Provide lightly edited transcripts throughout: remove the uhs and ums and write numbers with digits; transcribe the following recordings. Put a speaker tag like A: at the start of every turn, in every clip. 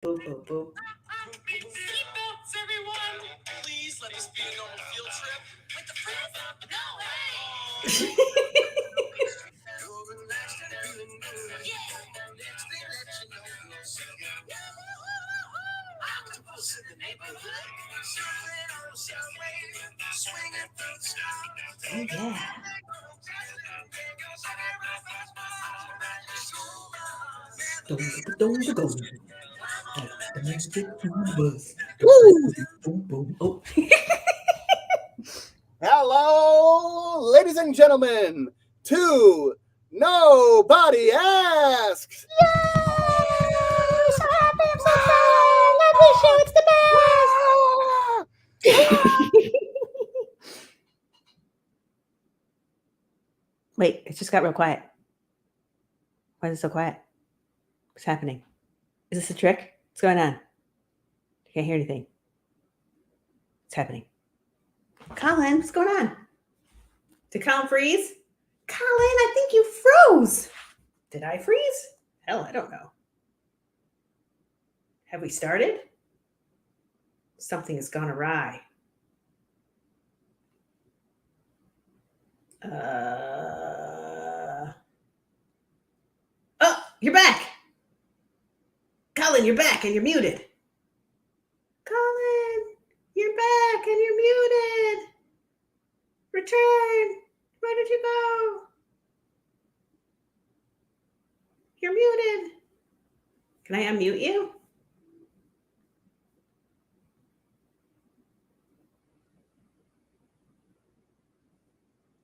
A: Boom, boom, boom.
B: Seatbelts, everyone! Please let this be a normal field trip. With the friends? No way! You're relaxed and feeling good. Yeah! Next they let you know you're singing. Octopus in the neighborhood. Surfing on the subway. Swinging through the sky.
A: Oh, yeah. Dum, dum, dum, dum. Like the magic numbers.
C: Woo!
A: Boom, boom. Oh,
C: Hello, ladies and gentlemen, to Nobody Asks.
D: Yay! So happy, I'm so excited! Love this show, it's the best! Wait, it just got real quiet. Why is it so quiet? What's happening? Is this a trick? What's going on? I can't hear anything. What's happening? Colin, what's going on? Did Colin freeze? Colin, I think you froze. Did I freeze? Hell, I don't know. Have we started? Something has gone awry. Oh, you're back. Colin, you're back and you're muted. Colin, you're back and you're muted. Return. Where did you go? You're muted. Can I unmute you?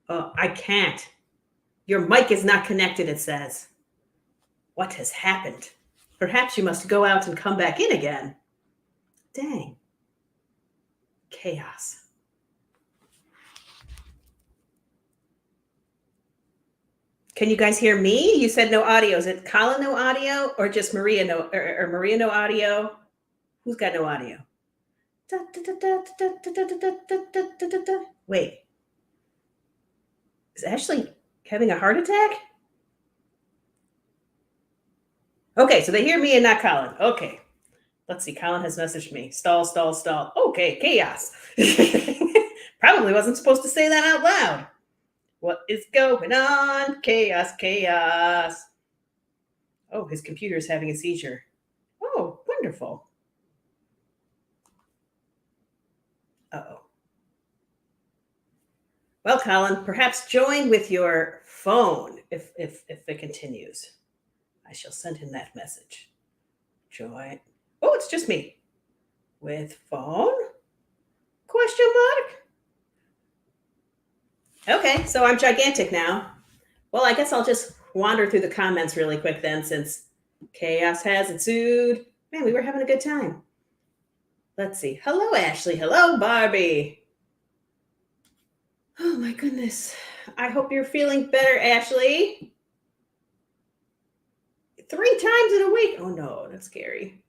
D: Oh, I can't. Your mic is not connected, it says. What has happened? Perhaps you must go out and come back in again. Dang. Chaos. Can you guys hear me? You said no audio. Is it Colin no audio or just Maria no or Maria no audio? Who's got no audio? Wait. Is Ashley having a heart attack? Okay, so they hear me and not Colin. Okay. Let's see. Colin has messaged me. Stall, stall, stall. Okay, chaos. Probably wasn't supposed to say that out loud. What is going on? Chaos, chaos. Oh, his computer is having a seizure. Oh, wonderful. Uh-oh. Well, Colin, perhaps join with your phone if it continues. I shall send him that message. Join. Oh, it's just me. With phone? Question mark? Okay, so I'm gigantic now. Well, I guess I'll just wander through the comments really quick then, since chaos has ensued. Man, we were having a good time. Let's see. Hello, Ashley. Hello, Barbie. Oh, my goodness. I hope you're feeling better, Ashley. 3 times in a week. Oh, no, that's scary.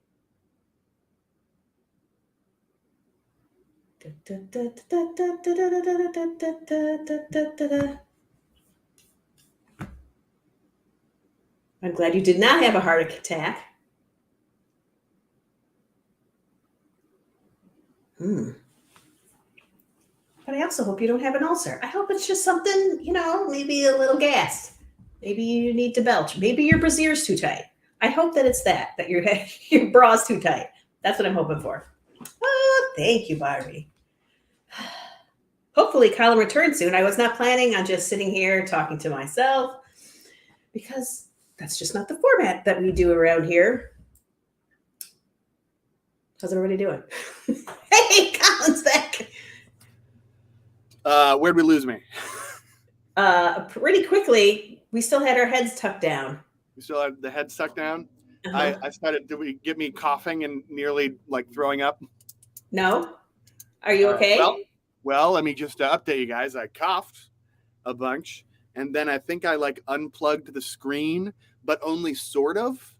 D: I'm glad you did not have a heart attack. But I also hope you don't have an ulcer. I hope it's just something, maybe a little gas. Maybe you need to belch. Maybe your brasier's too tight. I hope that it's that your bra's too tight. That's what I'm hoping for. Oh, thank you, Barbie. Hopefully Colin returns soon. I was not planning on just sitting here talking to myself because that's just not the format that we do around here. How's everybody doing? Hey, Colin's back.
C: Where'd we lose me?
D: Pretty quickly. We still had our heads tucked down.
C: We still had the head stuck down.
D: Uh-huh.
C: I started. Did we get me coughing and nearly like throwing up?
D: No. Are you okay?
C: Well, let me just update you guys. I coughed a bunch, and then I think I like unplugged the screen, but only sort of.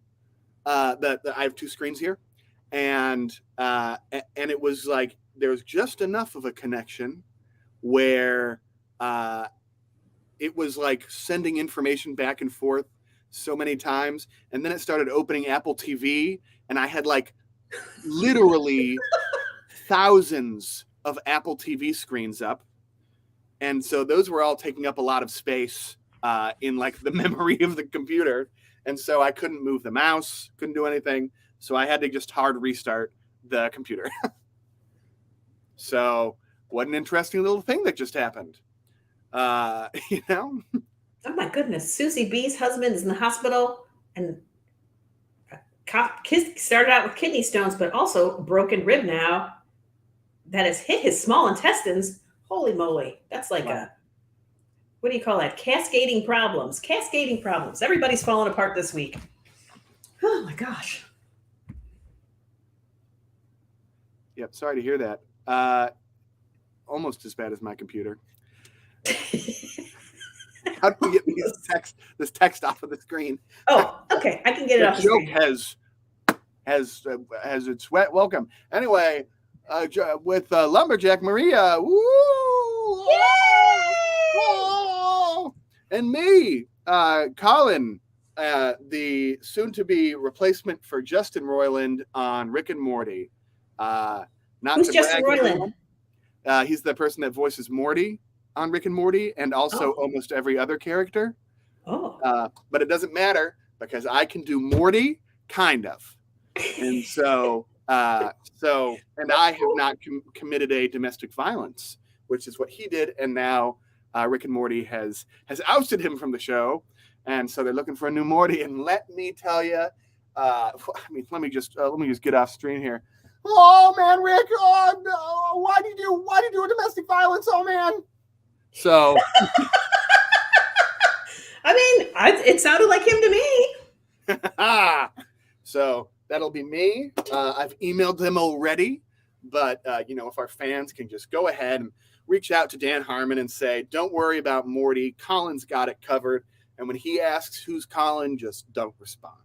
C: I have 2 screens here, and it was like there was just enough of a connection where it was like sending information back and forth so many times, and then it started opening Apple TV, and I had like literally thousands of Apple TV screens up. And so those were all taking up a lot of space in like the memory of the computer. And so I couldn't move the mouse, couldn't do anything. So I had to just hard restart the computer. So what an interesting little thing that just happened. You know?
D: Oh my goodness. Susie B's husband is in the hospital and started out with kidney stones, but also a broken rib now that has hit his small intestines. Holy moly. That's like
C: Wow.
D: what do you call that? Cascading problems. Cascading problems. Everybody's falling apart this week. Oh my gosh.
C: Yep. Sorry to hear that. Almost as bad as my computer. How do we get this text off of the screen?
D: Oh, okay. I can get it off
C: The
D: the
C: joke
D: screen.
C: has its welcome. Anyway, with Lumberjack Maria, woo! Oh! And me, Colin, the soon-to-be replacement for Justin Roiland on Rick and Morty. Not
D: Who's
C: to
D: Justin
C: brag,
D: Roiland?
C: he's the person that voices Morty on Rick and Morty, and also almost every other character.
D: Oh.
C: But it doesn't matter because I can do Morty, kind of. And so, and I have not committed a domestic violence, which is what he did. And now Rick and Morty has ousted him from the show. And so they're looking for a new Morty. And let me tell you, let me just get off screen here. Oh man, Rick! Oh no! Why do you do a domestic violence? Oh man! So,
D: I mean, it sounded like him to me.
C: So that'll be me. I've emailed them already, but if our fans can just go ahead and reach out to Dan Harmon and say, "Don't worry about Morty. Colin's got it covered." And when he asks who's Colin, just don't respond.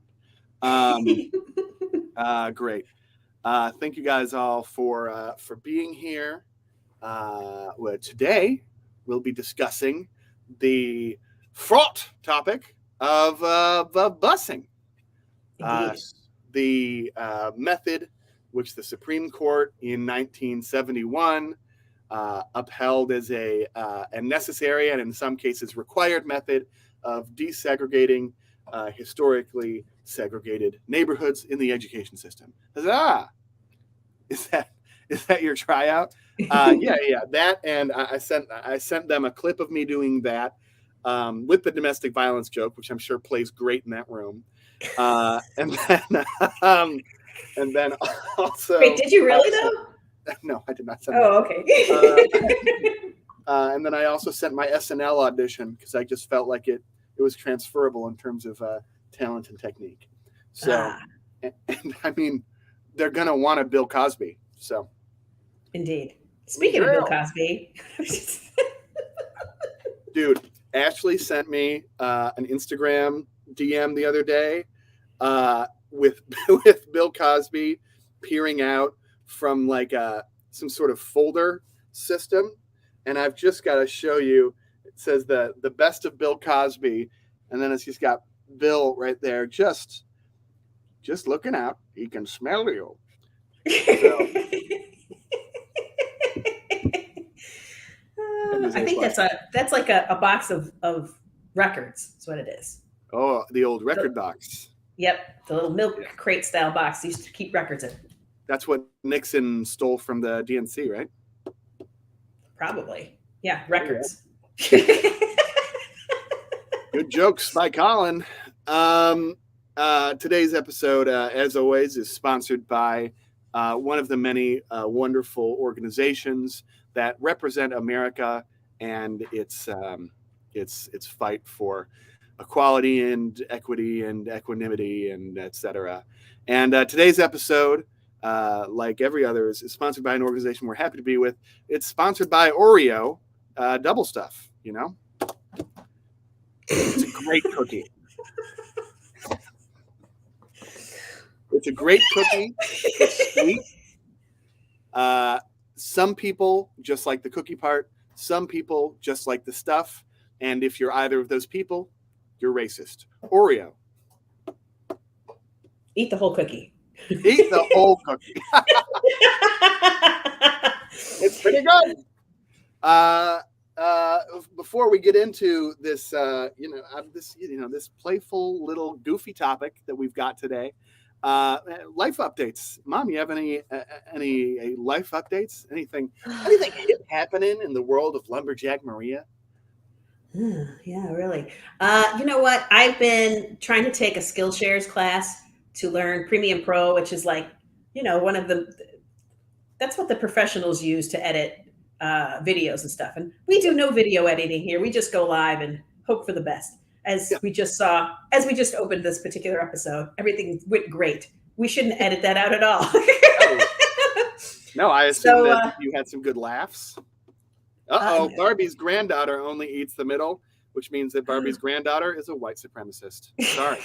C: Great. Thank you guys all for being here. Today we'll be discussing the fraught topic of busing. The method which the Supreme Court in 1971 upheld as a necessary and in some cases required method of desegregating historically segregated neighborhoods in the education system. Huzzah! Is that your tryout? Yeah. That, and I sent them a clip of me doing that with the domestic violence joke, which I'm sure plays great in that room. And then also.
D: Wait, did you really though?
C: No, I did not send.
D: Oh, okay.
C: And then I also sent my SNL audition because I just felt like it was transferable in terms of talent and technique. So, and I mean, they're gonna want a Bill Cosby. So,
D: indeed. Speaking of Bill Cosby,
C: dude, Ashley sent me an Instagram DM the other day with Bill Cosby peering out from like some sort of folder system, and I've just got to show you. It says the best of Bill Cosby, and then it's just got Bill right there, just looking out. He can smell you. So,
D: I think that's like a box of records. That's what it is.
C: Oh, the old record box.
D: Yep, the little milk crate style box they used to keep records in.
C: That's what Nixon stole from the DNC, right?
D: Probably. Yeah, records.
C: Good jokes by Colin. Today's episode, as always, is sponsored by one of the many wonderful organizations that represent America and its fight for equality and equity and equanimity and etc. And today's episode, like every other, is sponsored by an organization we're happy to be with. It's sponsored by Oreo Double Stuff. It's a great cookie. It's a great cookie. It's sweet. Some people just like the cookie part. Some people just like the stuff. And if you're either of those people, you're racist. Oreo.
D: Eat the whole cookie.
C: Eat the whole cookie. It's pretty good. Before we get into this, this playful little goofy topic that we've got today, life updates. Mom, you have any life updates? Anything hip happening in the world of Lumberjack Maria?
D: Yeah, really. You know what? I've been trying to take a Skillshares class to learn Premium Pro, which is like, one of that's what the professionals use to edit videos and stuff. And we do no video editing here. We just go live and hope for the best. As
C: Yeah.
D: we just saw, as we just opened this particular episode, everything went great. We shouldn't edit that out at all.
C: No, I assume
D: So,
C: that you had some good laughs.
D: no.
C: Barbie's granddaughter only eats the middle, which means that Barbie's granddaughter is a white supremacist. Sorry.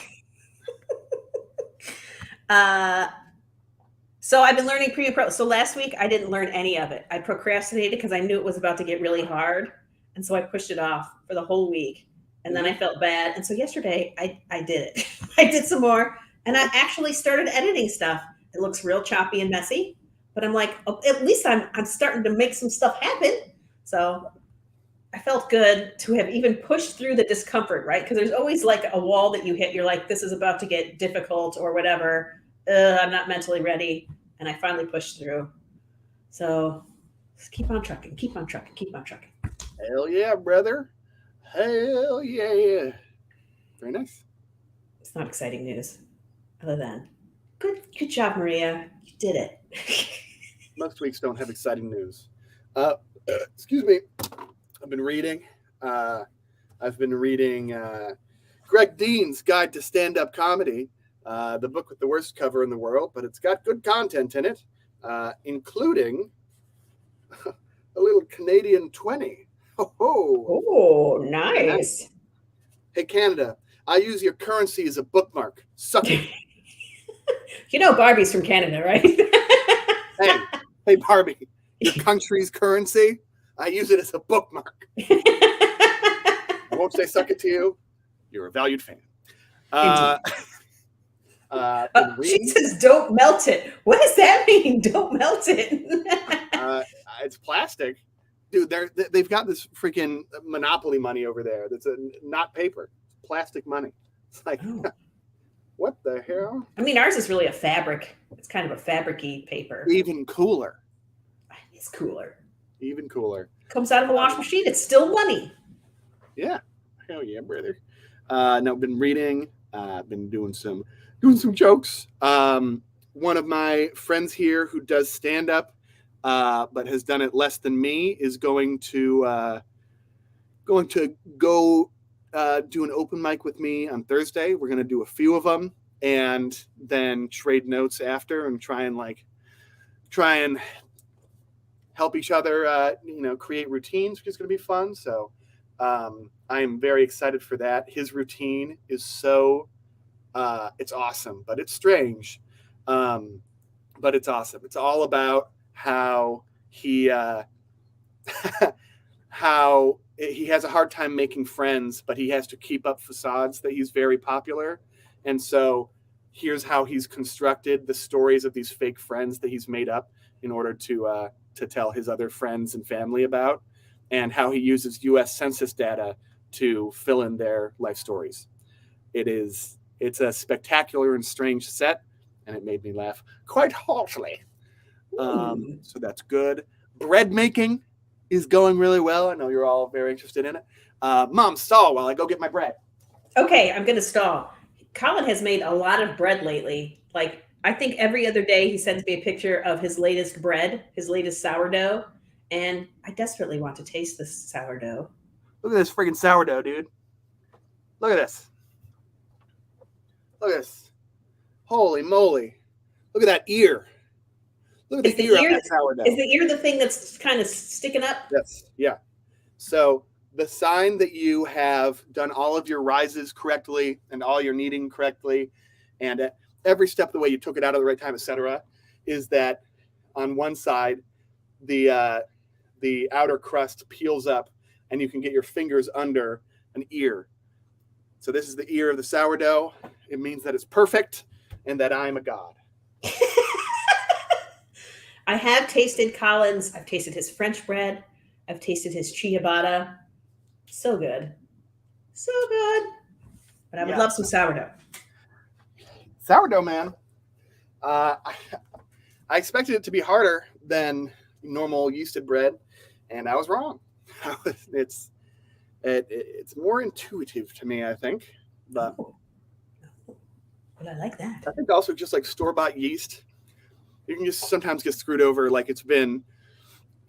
D: So I've been learning Premium Pro. So last week I didn't learn any of it. I procrastinated because I knew it was about to get really hard. And so I pushed it off for the whole week. And then I felt bad. And so yesterday I did it. I did some more. And I actually started editing stuff. It looks real choppy and messy. But I'm like, oh, at least I'm starting to make some stuff happen. So I felt good to have even pushed through the discomfort, right? Because there's always like a wall that you hit. You're like, this is about to get difficult or whatever. I'm not mentally ready. And I finally pushed through. So just keep on trucking, keep on trucking, keep on trucking.
C: Hell yeah, brother. Hell yeah. Very nice.
D: It's not exciting news other than good job, Maria. You did it.
C: Most weeks don't have exciting news. Excuse me. I've been reading Greg Dean's Guide to Stand-Up Comedy, the book with the worst cover in the world, but it's got good content in it, including a little Canadian 20.
D: Oh, nice.
C: Hey, Canada, I use your currency as a bookmark. Suck it.
D: Barbie's from Canada, right?
C: Hey, Barbie, your country's currency, I use it as a bookmark. I won't say suck it to you. You're a valued fan.
D: She says, don't melt it. What does that mean? Don't melt it.
C: It's plastic. Dude, they've got this freaking monopoly money over there. That's not paper. It's plastic money. It's like, what the hell?
D: I mean, ours is really a fabric. It's kind of a fabric-y paper.
C: Even cooler.
D: It's cooler.
C: Even cooler.
D: Comes out of a wash machine. It's still money.
C: Yeah. Hell yeah, brother. No, been reading. Been doing some jokes. One of my friends here who does stand-up, but has done it less than me, is going to go do an open mic with me on Thursday. We're going to do a few of them and then trade notes after and try and help each other, create routines, which is going to be fun. So I am very excited for that. His routine is it's awesome, but it's strange. But it's awesome. It's all about how he has a hard time making friends, but he has to keep up facades that he's very popular. And so here's how he's constructed the stories of these fake friends that he's made up in order to tell his other friends and family about, and how he uses U.S. Census data to fill in their life stories. It's a spectacular and strange set, and it made me laugh quite heartily. So that's good. Bread making is going really well. I know you're all very interested in it. Mom, stall while I go get my bread.
D: Okay, I'm going to stall. Colin has made a lot of bread lately. Like, I think every other day he sends me a picture of his latest bread, his latest sourdough, and I desperately want to taste this sourdough.
C: Look at this freaking sourdough, dude. Look at this. Look at this. Holy moly. Look at that ear. Look at the ear on that sourdough.
D: Is the ear the thing that's kind of sticking up?
C: Yes. Yeah. So the sign that you have done all of your rises correctly and all your kneading correctly, and at every step of the way you took it out at the right time, etc., is that on one side, the outer crust peels up and you can get your fingers under an ear. So this is the ear of the sourdough. It means that it's perfect and that I'm a god.
D: I have tasted Colin's. I've tasted his French bread. I've tasted his ciabatta. So good. So good. But I would
C: Yeah.
D: love some sourdough.
C: Sourdough, man. I expected it to be harder than normal yeasted bread, and I was wrong. it's more intuitive to me, I think. But
D: Oh. But I like that.
C: I think also just like store-bought yeast, you can just sometimes get screwed over, like it's been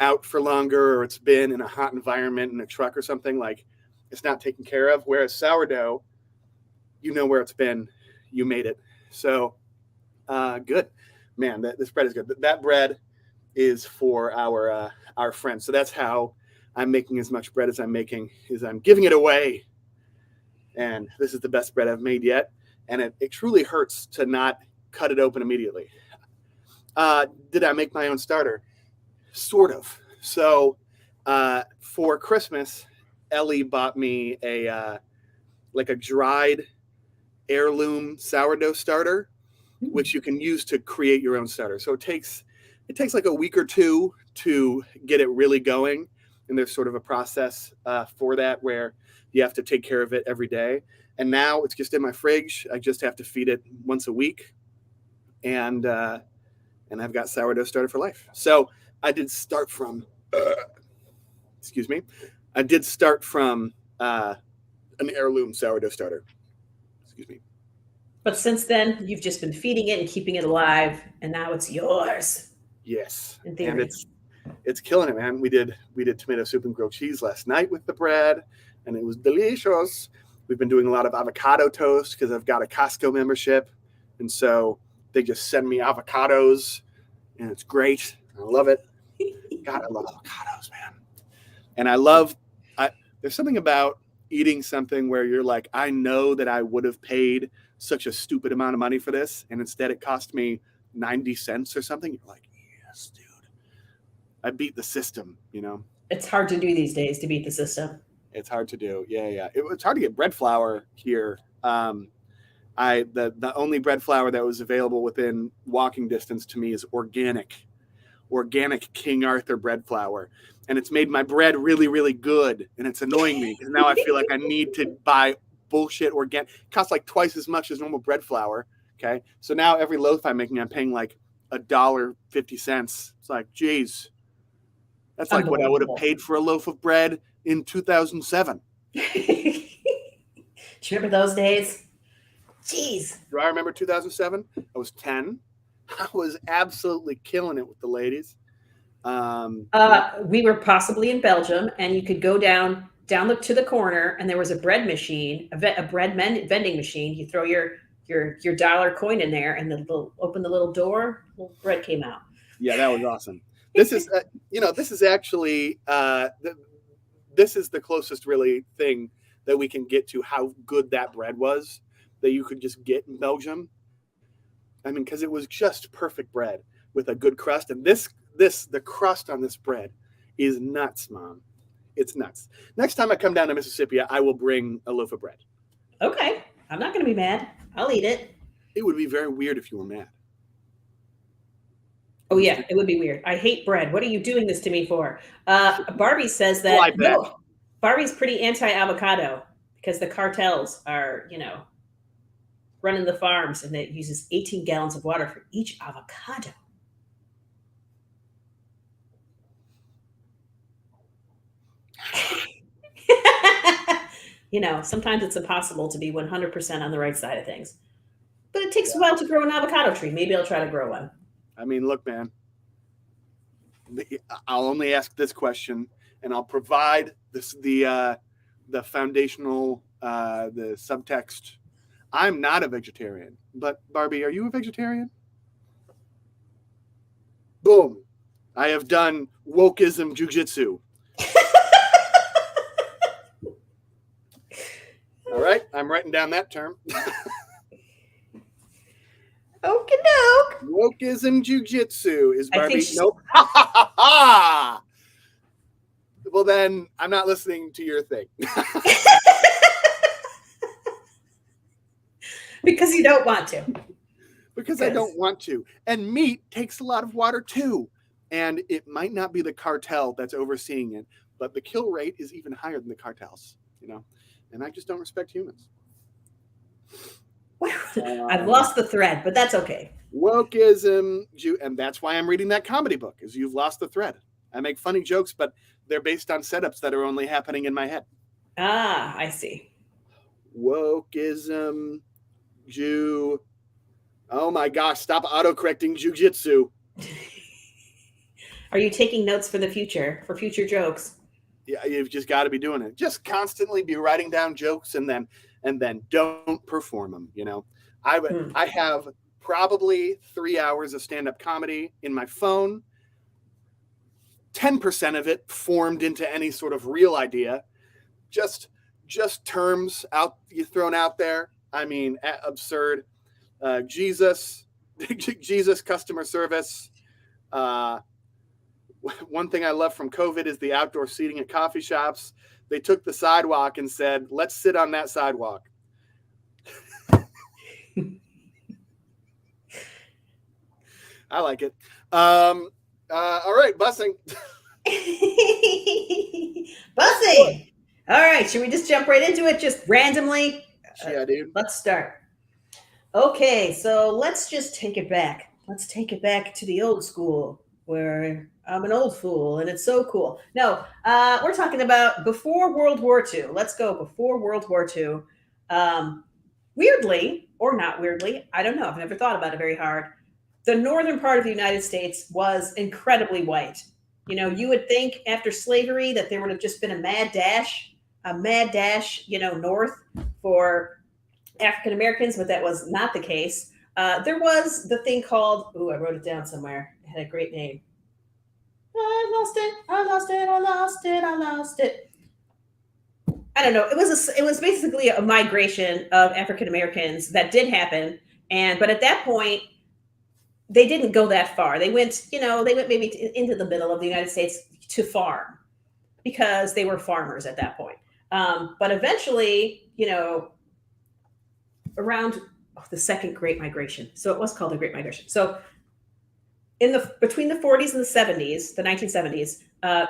C: out for longer or it's been in a hot environment in a truck or something, like it's not taken care of. Whereas sourdough, you know where it's been, you made it. So good, man. This bread is good. That bread is for our friends. So that's how I'm making as much bread as I'm making, is I'm giving it away. And this is the best bread I've made yet. And it truly hurts to not cut it open immediately. Did I make my own starter? Sort of. So for Christmas, Ellie bought me a dried heirloom sourdough starter, which you can use to create your own starter. So it takes like a week or two to get it really going. And there's sort of a process for that where you have to take care of it every day. And now it's just in my fridge. I just have to feed it once a week. And I've got sourdough starter for life. So I did start from, I did start from an heirloom sourdough starter. Excuse me.
D: But since then, you've just been feeding it and keeping it alive, and now it's yours.
C: Yes,
D: In theory.
C: and it's killing it, man. We did tomato soup and grilled cheese last night with the bread, and it was delicious. We've been doing a lot of avocado toast because I've got a Costco membership, and so they just send me avocados, and it's great. I love it. God, I love avocados, man. And there's something about eating something where you're like, I know that I would have paid such a stupid amount of money for this, and instead it cost me 90 cents or something. You're like, yes, dude. I beat the system, you know?
D: It's hard to do these days to beat the system.
C: It's hard to do. Yeah. It's hard to get bread flour here. The only bread flour that was available within walking distance to me is organic King Arthur bread flour. And it's made my bread really, really good. And it's annoying me because now I feel like I need to buy bullshit organic. It costs like twice as much as normal bread flour. Okay. So now every loaf I'm making, I'm paying like $1.50. It's like, geez, that's like what I would have paid for a loaf of bread in 2007.
D: Do you remember those days? Jeez.
C: Do I remember 2007? I was 10. I was absolutely killing it with the ladies.
D: We were possibly in Belgium, and you could go down to the corner, and there was a bread machine, a bread vending machine. You throw your dollar coin in there, and open the little door, little bread came out.
C: Yeah, that was awesome. This is this is actually this is the closest really thing that we can get to how good that bread was that you could just get in Belgium. I mean, because it was just perfect bread with a good crust, and the crust on this bread is nuts, Mom. It's nuts. Next time I come down to Mississippi, I will bring a loaf of bread.
D: Okay. I'm not going to be mad. I'll eat it.
C: It would be very weird if you were mad.
D: Oh, yeah. It would be weird. I hate bread. What are you doing this to me for? Barbie says that Barbie's pretty anti-avocado because the cartels are, running the farms, and it uses 18 gallons of water for each avocado. Sometimes it's impossible to be 100% on the right side of things. But it takes a while to grow an avocado tree. Maybe I'll try to grow one.
C: I mean, look, man, I'll only ask this question, and I'll provide the foundational, the subtext. I'm not a vegetarian, but Barbie, are you a vegetarian? Boom. I have done wokeism jujitsu. All right, I'm writing down that term.
D: Okie doke.
C: Wokeism jujitsu is Barbie.
D: Nope.
C: Well, then I'm not listening to your thing.
D: Because you don't want to.
C: Because I don't want to. And meat takes a lot of water too. and it might not be the cartel that's overseeing it, but the kill rate is even higher than the cartels, you know, and I just don't respect humans.
D: I've lost the thread, but that's okay.
C: Wokeism, and that's why I'm reading that comedy book, is you've lost the thread. I make funny jokes, but they're based on setups that are only happening in my head.
D: Ah, I see.
C: Wokeism, Jew. Oh my gosh, stop autocorrecting jujitsu.
D: Are you taking notes for the future, for future jokes?
C: Yeah, you've just got to be doing it. Just constantly be writing down jokes and then don't perform them, you know. I have probably 3 hours of stand-up comedy in my phone. 10% of it formed into any sort of real idea. Just terms thrown out there. I mean, absurd. Jesus, customer service. One thing I love from COVID is the outdoor seating at coffee shops. They took the sidewalk and said, let's sit on that sidewalk. I like it. All right, busing.
D: Busing. All right, should we just jump right into it, just randomly?
C: Yeah, dude.
D: Let's start. Okay, so let's just take it back. Let's take it back to the old school, where I'm an old fool and it's so cool. No, we're talking about before World War II. Let's go before World War II. Weirdly, or not weirdly, I don't know. I've never thought about it very hard. The northern part of the United States was incredibly white. You know, you would think after slavery that there would have just been a mad dash, you know, north for African Americans, but that was not the case. There was the thing called, I wrote it down somewhere. It had a great name. I lost it. I don't know. It was basically a migration of African Americans that did happen. But at that point, they didn't go that far. They went maybe into the middle of the United States to farm because they were farmers at that point. But eventually, you know, around the second Great Migration. So it was called the Great Migration. So between the 40s and the 70s, the 1970s,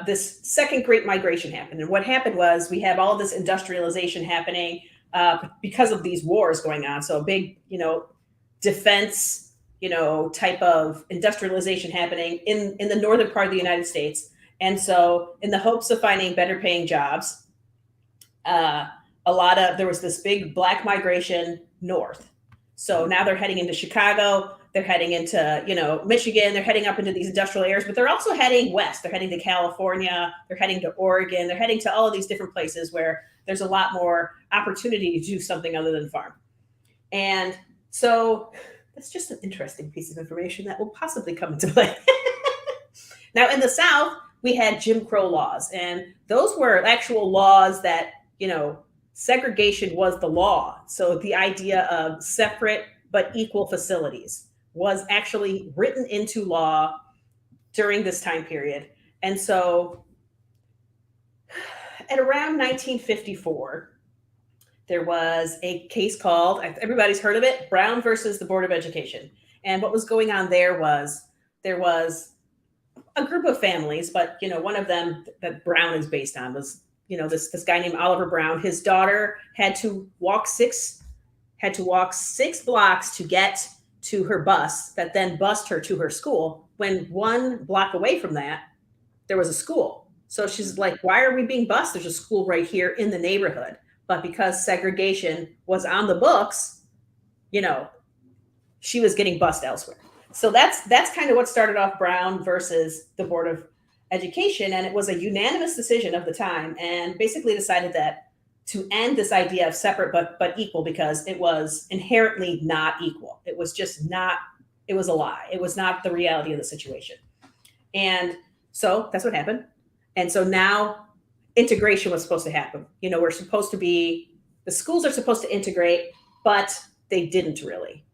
D: this second Great Migration happened. And what happened was we have all this industrialization happening because of these wars going on. So a big, you know, defense, you know, type of industrialization happening in the northern part of the United States. And so in the hopes of finding better paying jobs, there was this big black migration north. So now they're heading into Chicago, they're heading into, you know, Michigan, they're heading up into these industrial areas, but they're also heading west. They're heading to California, they're heading to Oregon, they're heading to all of these different places where there's a lot more opportunity to do something other than farm. And so that's just an interesting piece of information that will possibly come into play. Now, in the South, we had Jim Crow laws, and those were actual laws that, you know, segregation was the law. So the idea of separate but equal facilities was actually written into law during this time period. And so at around 1954, there was a case called, everybody's heard of it, Brown versus the Board of Education. And what was going on there was a group of families, but, you know, one of them that Brown is based on was, you know, this guy named Oliver Brown. His daughter had to walk 6 blocks to get to her bus that then bused her to her school. When 1 block away from that, there was a school. So she's like, why are we being bused? There's a school right here in the neighborhood. But because segregation was on the books, you know, she was getting bused elsewhere. So that's kind of what started off Brown versus the Board of Education. And it was a unanimous decision of the time, and basically decided that to end this idea of separate but equal, because it was inherently not equal. It was just not, it was a lie. It was not the reality of the situation. And so that's what happened. And so now integration was supposed to happen. You know, the schools are supposed to integrate, but they didn't really.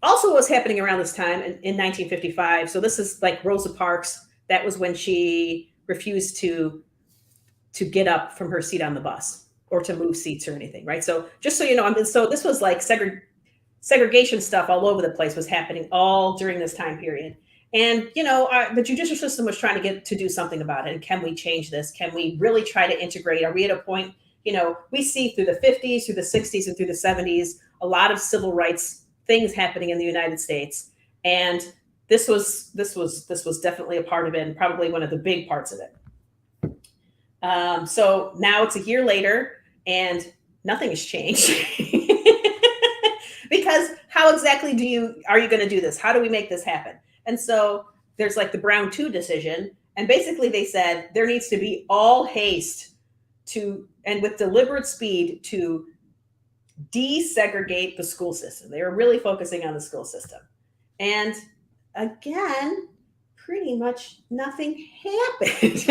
D: Also, what was happening around this time in 1955, so this is like Rosa Parks, that was when she refused to get up from her seat on the bus or to move seats or anything, right? So just so you know, so this was like segregation stuff all over the place was happening all during this time period. And the judicial system was trying to get to do something about it. And can we change this? Can we really try to integrate? Are we at a point? We see through the 50s, through the 60s, and through the 70s a lot of civil rights things happening in the United States, and this was definitely a part of it, and probably one of the big parts of it. So now it's a year later, and nothing has changed. Because how exactly are you going to do this? How do we make this happen? And so there's like the Brown 2 decision. And basically they said there needs to be all haste and with deliberate speed to desegregate the school system. They were really focusing on the school system. And again, pretty much nothing happened.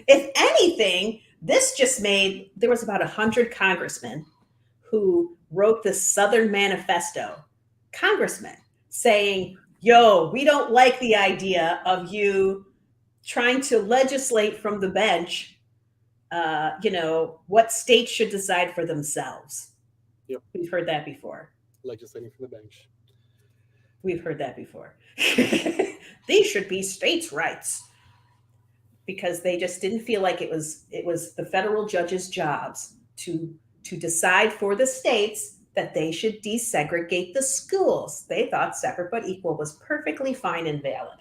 D: If anything, this just there was about 100 congressmen who wrote the Southern Manifesto, congressmen saying, yo, we don't like the idea of you trying to legislate from the bench, what states should decide for themselves.
C: Yep.
D: We've heard that before.
C: Legislating from the bench.
D: We've heard that before. These should be states' rights. Because they just didn't feel like it was the federal judges' jobs to decide for the states that they should desegregate the schools. They thought separate but equal was perfectly fine and valid.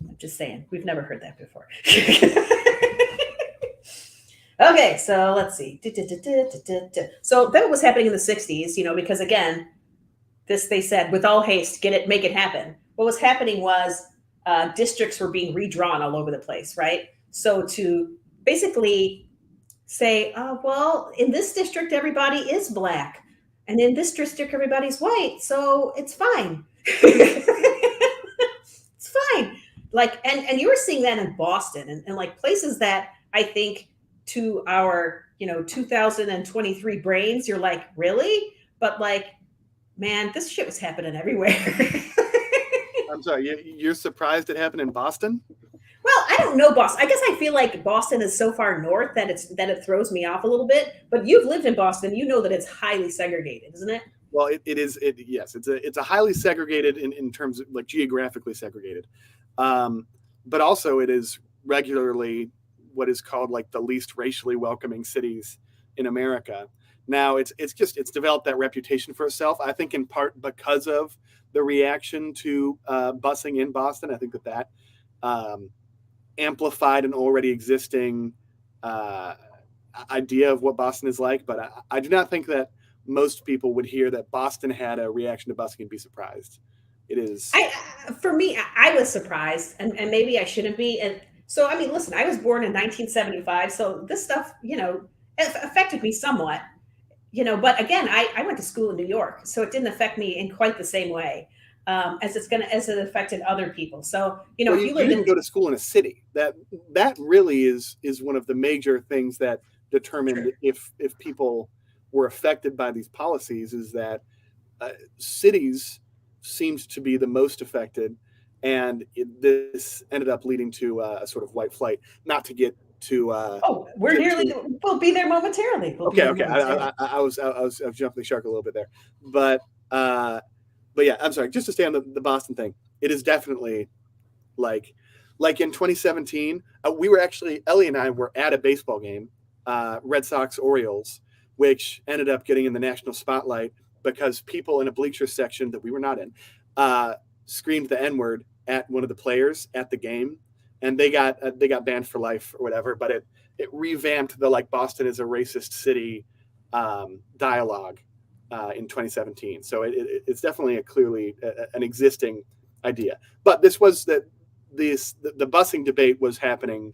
D: I'm just saying, we've never heard that before. Okay, so let's see. So that was happening in the 60s, because again, they said with all haste, make it happen. What was happening was districts were being redrawn all over the place, right? So to basically say, well, in this district, everybody is Black. And in this district, everybody's white. So it's fine. It's fine. Like, and you were seeing that in Boston and like places that I think to our, 2023 brains, you're like, really? But like, man, this shit was happening everywhere.
C: I'm sorry, you're surprised it happened in Boston?
D: Well, I don't know Boston. I guess I feel like Boston is so far north that it throws me off a little bit. But you've lived in Boston, you know that it's highly segregated, isn't it?
C: Well, it is. Yes, it's a highly segregated in terms of like geographically segregated, but also it is regularly what is called like the least racially welcoming cities in America. Now it's developed that reputation for itself. I think in part because of the reaction to busing in Boston. I think that amplified an already existing idea of what Boston is like. But I do not think that most people would hear that Boston had a reaction to busing and be surprised. It is.
D: For me, I was surprised, and maybe I shouldn't be. And so, I mean, listen, I was born in 1975, so this stuff, it affected me somewhat. But again, I went to school in New York, so it didn't affect me in quite the same way as it affected other people. So,
C: well,
D: if you
C: didn't go to school in a city, that really is one of the major things that determined if people were affected by these policies, is that cities seemed to be the most affected, and this ended up leading to a sort of white flight. Not to get to
D: we'll be there momentarily.
C: I was jumping the shark a little bit there, but yeah, I'm sorry, just to stay on the Boston thing. It is definitely like in 2017 Ellie and I were at a baseball game, Red Sox Orioles, which ended up getting in the national spotlight because people in a bleacher section that we were not in screamed the N-word at one of the players at the game. And they got banned for life or whatever, but it revamped the like Boston is a racist city dialogue in 2017. So it's definitely clearly an existing idea. But this was the busing debate was happening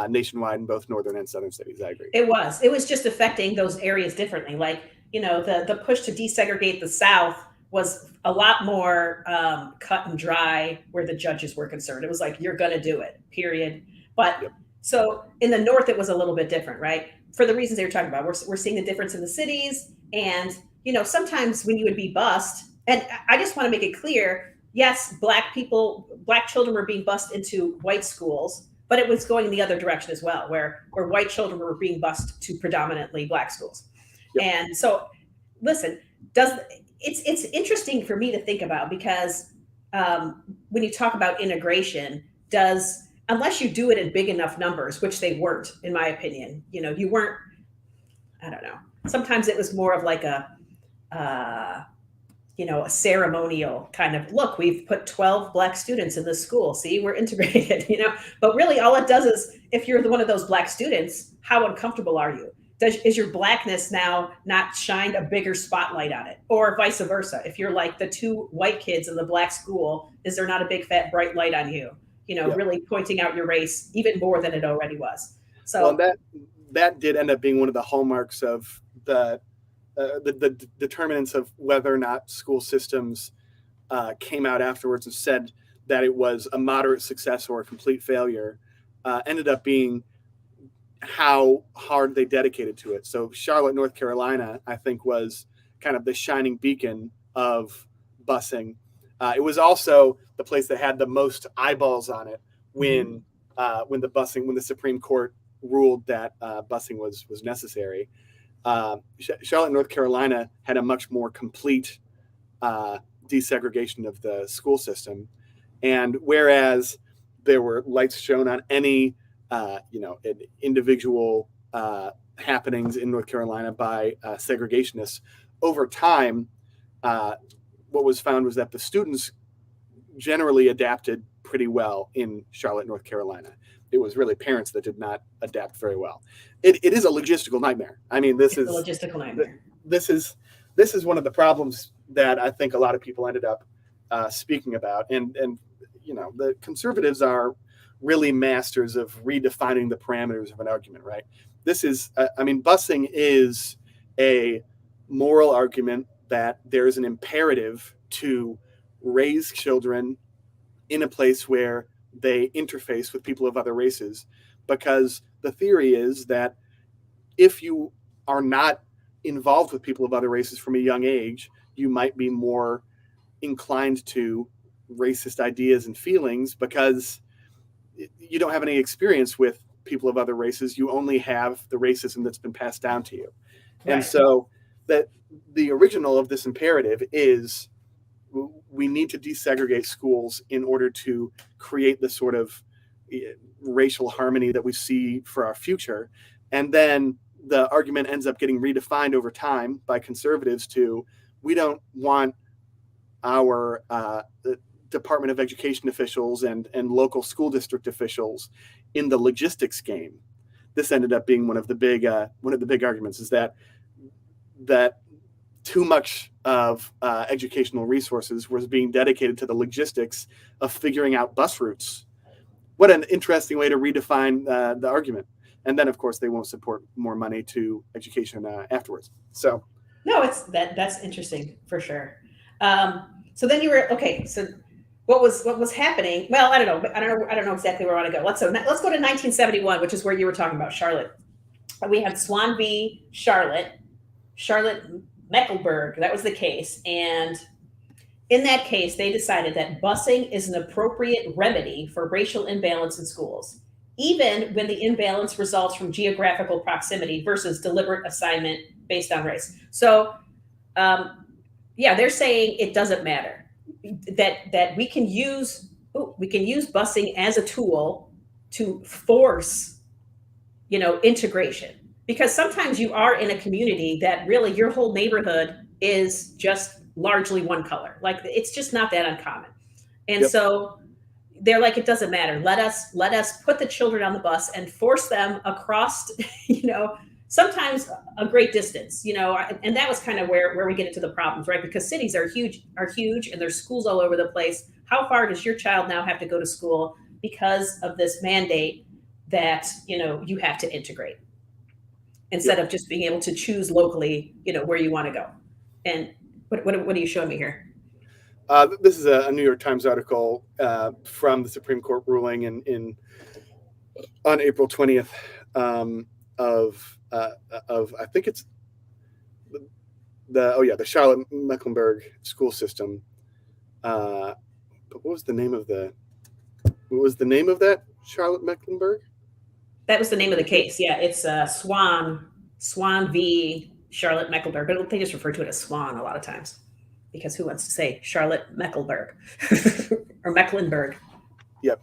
C: nationwide in both northern and southern cities. I agree.
D: It was just affecting those areas differently. Like the push to desegregate the South was a lot more cut and dry where the judges were concerned. It was like, you're going to do it, period. But So in the North, it was a little bit different, right? For the reasons they were talking about, we're seeing the difference in the cities. And, sometimes when you would be bused, and I just want to make it clear, yes, Black children were being bused into white schools, but it was going in the other direction as well, where white children were being bused to predominantly Black schools. And so, listen, it's interesting for me to think about, because when you talk about integration, unless you do it in big enough numbers, which they weren't, in my opinion, you weren't, I don't know. Sometimes it was more of like a ceremonial kind of look. We've put 12 Black students in this school. See, we're integrated, But really, all it does is, if you're one of those Black students, how uncomfortable are you? Is your Blackness now not shined a bigger spotlight on it, or vice versa? If you're like the two white kids in the Black school, is there not a big fat bright light on you? Really pointing out your race even more than it already was. So
C: that did end up being one of the hallmarks of the determinants of whether or not school systems came out afterwards and said that it was a moderate success or a complete failure, ended up being how hard they dedicated to it. So Charlotte, North Carolina, I think, was kind of the shining beacon of busing. It was also the place that had the most eyeballs on it when the Supreme Court ruled that busing was necessary. Charlotte, North Carolina had a much more complete desegregation of the school system. And whereas there were lights shown on any, individual happenings in North Carolina by segregationists, over time, what was found was that the students generally adapted pretty well in Charlotte, North Carolina. It was really parents that did not adapt very well. It is a logistical nightmare. I mean, this is a
D: logistical nightmare.
C: This is one of the problems that I think a lot of people ended up speaking about. And the conservatives are really masters of redefining the parameters of an argument, right? Busing is a moral argument that there is an imperative to raise children in a place where they interface with people of other races, because the theory is that if you are not involved with people of other races from a young age, you might be more inclined to racist ideas and feelings because you don't have any experience with people of other races. You only have the racism that's been passed down to you. Right. And so that the original of this imperative is we need to desegregate schools in order to create the sort of racial harmony that we see for our future. And then the argument ends up getting redefined over time by conservatives to, we don't want our Department of Education officials and local school district officials in the logistics game. This ended up being one of the big arguments, is that too much of educational resources was being dedicated to the logistics of figuring out bus routes. What an interesting way to redefine the argument. And then, of course, they won't support more money to education afterwards. So,
D: no, that's interesting for sure. So then you were okay. So what was happening? Well, I don't know exactly where I want to go. Let's go to 1971, which is where you were talking about Charlotte. We had Swan v. Charlotte Mecklenburg. That was the case, and in that case, they decided that busing is an appropriate remedy for racial imbalance in schools, even when the imbalance results from geographical proximity versus deliberate assignment based on race. So, they're saying it doesn't matter, that we can use busing as a tool to force, integration. Because sometimes you are in a community that really your whole neighborhood is just largely one color. Like, it's just not that uncommon. And so they're like, it doesn't matter. Let us put the children on the bus and force them across, sometimes a great distance, and that was kind of where we get into the problems, right? Because cities are huge and there's schools all over the place. How far does your child now have to go to school because of this mandate that, you have to integrate? Instead of just being able to choose locally, where you want to go. And what are you showing me here?
C: This is a New York Times article from the Supreme Court ruling on April 20th of I think it's the Charlotte Mecklenburg school system. But what was the name of that Charlotte Mecklenburg?
D: That was the name of the case. Yeah, it's Swan v. Charlotte Mecklenburg, but they just refer to it as Swan a lot of times. because who wants to say Charlotte Mecklenburg or Mecklenburg?
C: Yep.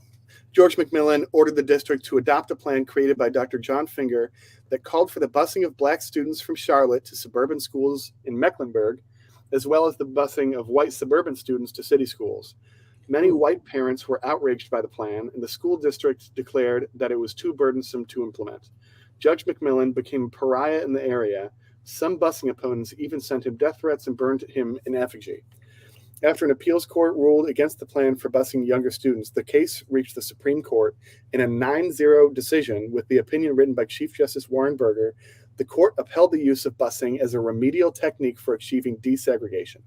C: George McMillan ordered the district to adopt a plan created by Dr. John Finger that called for the busing of black students from Charlotte to suburban schools in Mecklenburg, as well as the busing of white suburban students to city schools. Many white parents were outraged by the plan, and the school district declared that it was too burdensome to implement. Judge McMillan became a pariah in the area. Some busing opponents even sent him death threats and burned him in effigy. After an appeals court ruled against the plan for busing younger students, the case reached the Supreme Court in a 9-0 decision with the opinion written by Chief Justice Warren Burger. The court upheld the use of busing as a remedial technique for achieving desegregation.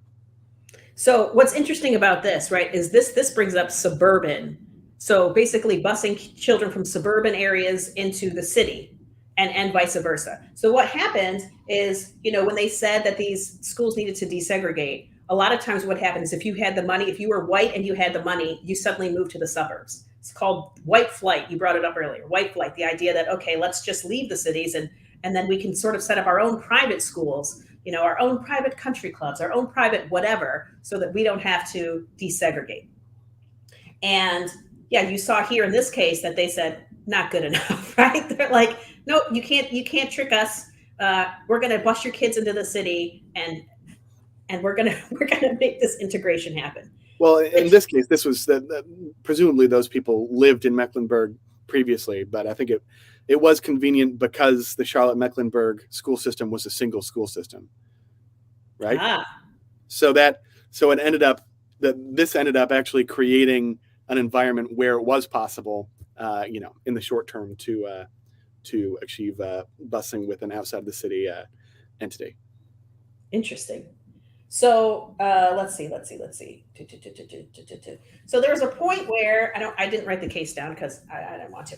D: So what's interesting about this, right, is this brings up suburban. So basically busing children from suburban areas into the city and vice versa. So what happened is, when they said that these schools needed to desegregate, a lot of times what happens, if you had the money, if you were white and you had the money, you suddenly moved to the suburbs. It's called white flight. You brought it up earlier, white flight, the idea that, okay, let's just leave the cities and then we can sort of set up our own private schools, our own private country clubs, our own private whatever, so that we don't have to desegregate. And yeah, you saw here in this case that they said, not good enough, right? They're like, no, you can't trick us. We're going to bus your kids into the city and we're gonna make this integration happen.
C: Well, in this case, this was presumably those people lived in Mecklenburg previously, but I think it was convenient because the Charlotte Mecklenburg school system was a single school system, right? So it ended up this ended up actually creating an environment where it was possible, in the short term to achieve busing with an outside the city entity.
D: Interesting. So let's see. So there was a point where I didn't write the case down because I didn't want to,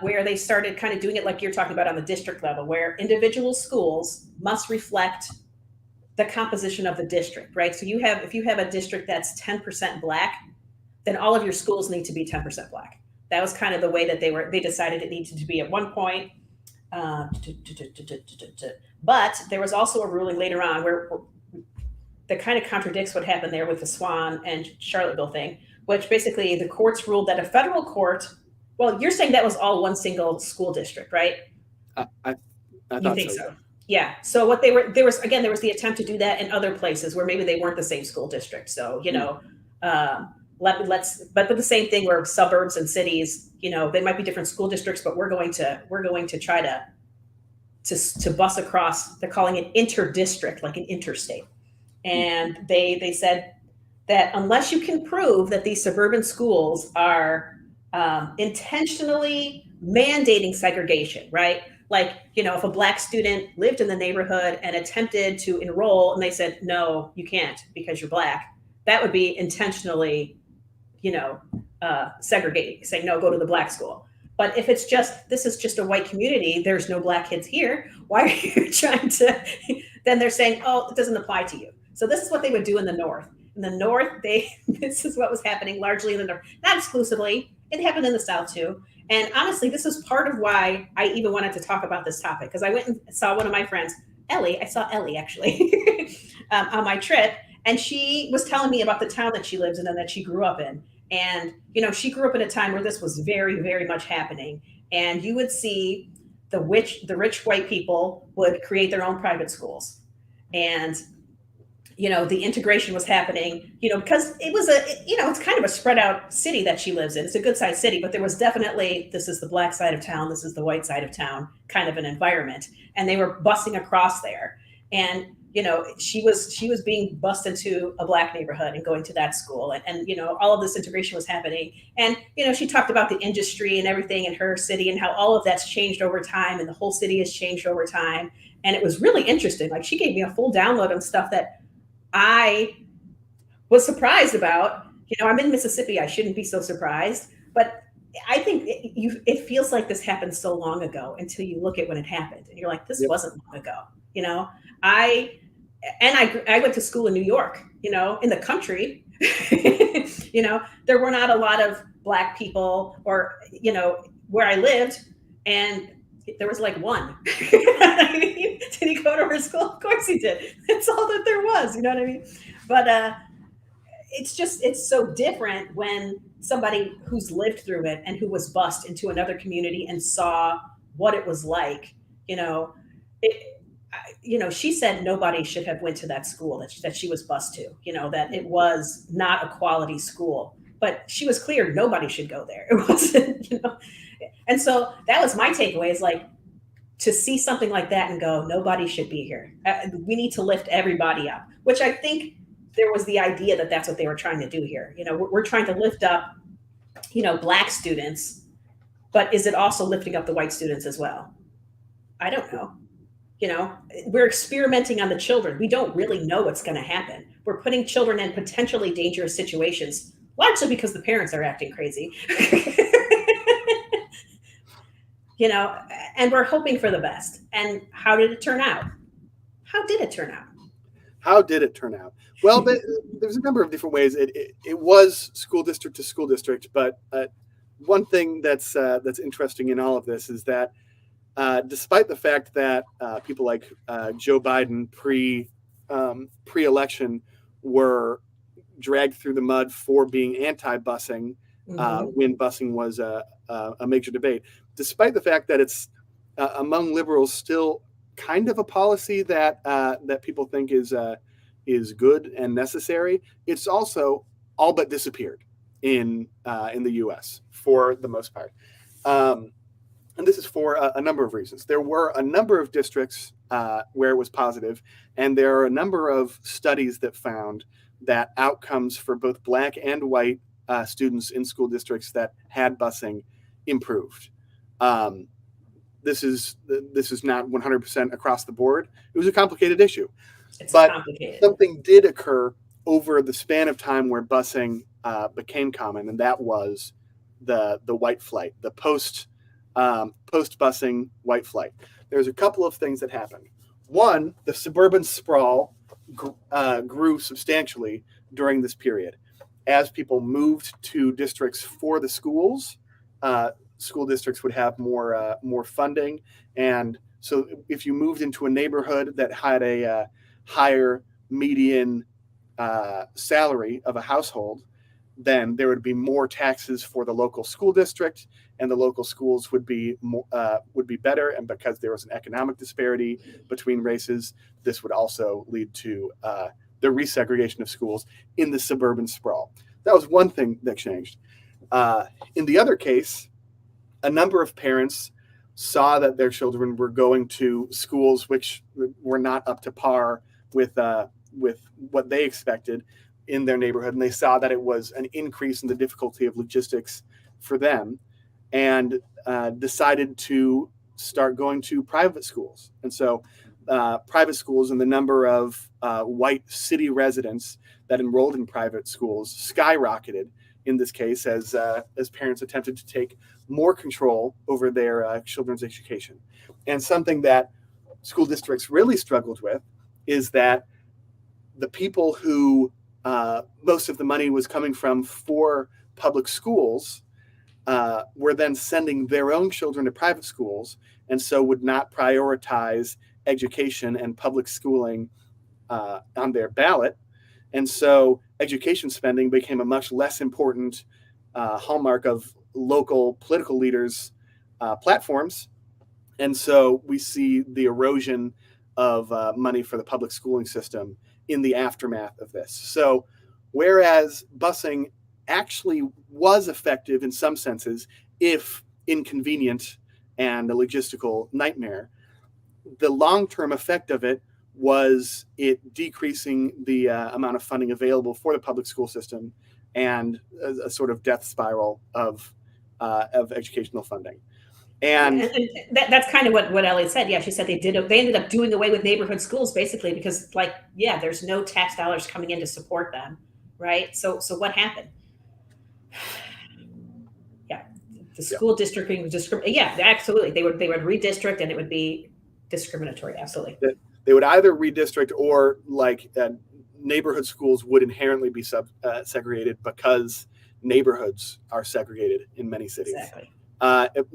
D: where they started kind of doing it like you're talking about on the district level, where individual schools must reflect the composition of the district, right? So if you have a district that's 10% Black, then all of your schools need to be 10% Black. That was kind of the way that they decided it needed to be at one point. But there was also a ruling later on where that kind of contradicts what happened there with the Swan and Charlottesville thing, which basically the courts ruled that a federal court, well, you're saying that was all one single school district, right?
C: I
D: You
C: thought
D: think
C: so.
D: so? Yeah. So what there was the attempt to do that in other places where maybe they weren't the same school district. So, but the same thing where suburbs and cities, they might be different school districts, but we're going to try to bus across. They're calling it inter-district, like an interstate. And they said that unless you can prove that these suburban schools are intentionally mandating segregation, right? Like, if a Black student lived in the neighborhood and attempted to enroll and they said, no, you can't because you're Black, that would be intentionally, segregating, saying, no, go to the Black school. But if this is just a white community, there's no Black kids here, why are you trying to, then they're saying, oh, it doesn't apply to you. So this is what they would do in the North. In the North, this is what was happening largely in the North, not exclusively. It happened in the South too. And honestly, this is part of why I even wanted to talk about this topic, because I went and saw one of my friends, Ellie. I saw Ellie actually on my trip, and she was telling me about the town that she lives in and that she grew up in. And, she grew up at a time where this was very, very much happening. And you would see the rich white people would create their own private schools. And the integration was happening, because it was it's kind of a spread out city that she lives in. It's a good sized city, but there was definitely, this is the Black side of town, this is the white side of town kind of an environment. And they were busing across there. And, she was being bused into a Black neighborhood and going to that school. And all of this integration was happening. And, she talked about the industry and everything in her city and how all of that's changed over time and the whole city has changed over time. And it was really interesting. Like, she gave me a full download of stuff that I was surprised about. I'm in Mississippi. I shouldn't be so surprised, but I think it feels like this happened so long ago until you look at when it happened and you're like, this wasn't long ago. I went to school in New York, in the country, there were not a lot of Black people or, where I lived, and there was like one. Did he go to her school? Of course he did. That's all that there was. You know what I mean? But it's so different when somebody who's lived through it and who was bused into another community and saw what it was like, you know, she said nobody should have went to that school that she was bused to, that it was not a quality school, but she was clear nobody should go there. It wasn't, and so that was my takeaway, is like, to see something like that and go, nobody should be here. We need to lift everybody up, which I think there was the idea that that's what they were trying to do here. We're trying to lift up, Black students, but is it also lifting up the white students as well? I don't know. We're experimenting on the children. We don't really know what's going to happen. We're putting children in potentially dangerous situations, largely because the parents are acting crazy. And we're hoping for the best. And how did it turn out? How did it turn out?
C: How did it turn out? Well, there's a number of different ways. It was school district to school district, but one thing that's interesting in all of this is that despite the fact that people like Joe Biden pre-election were dragged through the mud for being anti-busing, when busing was a major debate, despite the fact that it's among liberals still kind of a policy that people think is good and necessary, it's also all but disappeared in the U.S. for the most part. And this is for a number of reasons. There were a number of districts where it was positive, and there are a number of studies that found that outcomes for both Black and white students in school districts that had busing improved. This is not 100% across the board. It was a complicated issue. But complicated. Something did occur over the span of time where busing became common, and that was the white flight, the post busing white flight. There's a couple of things that happened. One, the suburban sprawl grew substantially during this period. As people moved to districts for the schools, school districts would have more funding, and so if you moved into a neighborhood that had a higher median salary of a household, then there would be more taxes for the local school district, and the local schools would be better. And because there was an economic disparity between races, this would also lead to the resegregation of schools in the suburban sprawl. That was one thing that changed. In the other case, a number of parents saw that their children were going to schools which were not up to par with what they expected in their neighborhood, and they saw that it was an increase in the difficulty of logistics for them, and decided to start going to private schools. And so private schools and the number of white city residents that enrolled in private schools skyrocketed in this case as parents attempted to take more control over their children's education. And something that school districts really struggled with is that the people who most of the money was coming from for public schools were then sending their own children to private schools, and so would not prioritize education and public schooling on their ballot. And so education spending became a much less important hallmark of local political leaders' platforms. And so we see the erosion of money for the public schooling system in the aftermath of this. So whereas busing actually was effective in some senses, if inconvenient and a logistical nightmare, the long-term effect of it was it decreasing the amount of funding available for the public school system, and a sort of death spiral of educational funding. And
D: that's kind of what Elliot said. Yeah, she said they ended up doing away with neighborhood schools basically because, there's no tax dollars coming in to support them, right? So what happened? Yeah, the school districting was yeah, absolutely. They would redistrict, and it would be discriminatory. Absolutely.
C: They would either redistrict or neighborhood schools would inherently be segregated because neighborhoods are segregated in many cities.
D: Exactly.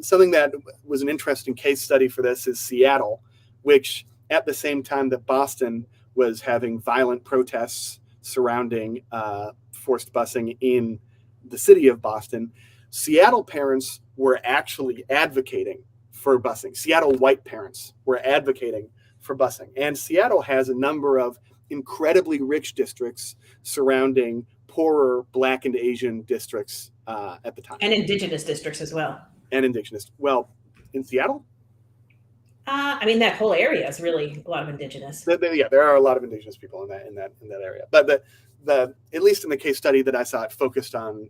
C: Something that was an interesting case study for this is Seattle, which at the same time that Boston was having violent protests surrounding forced busing in the city of Boston, Seattle parents were actually advocating for busing. Seattle white parents were advocating for busing. And Seattle has a number of incredibly rich districts surrounding poorer Black and Asian districts at the time.
D: And indigenous districts as well.
C: And indigenous. Well, in Seattle?
D: I mean, that whole area is really a lot of indigenous.
C: Yeah, there are a lot of indigenous people in that area. But the at least in the case study that I saw, it focused on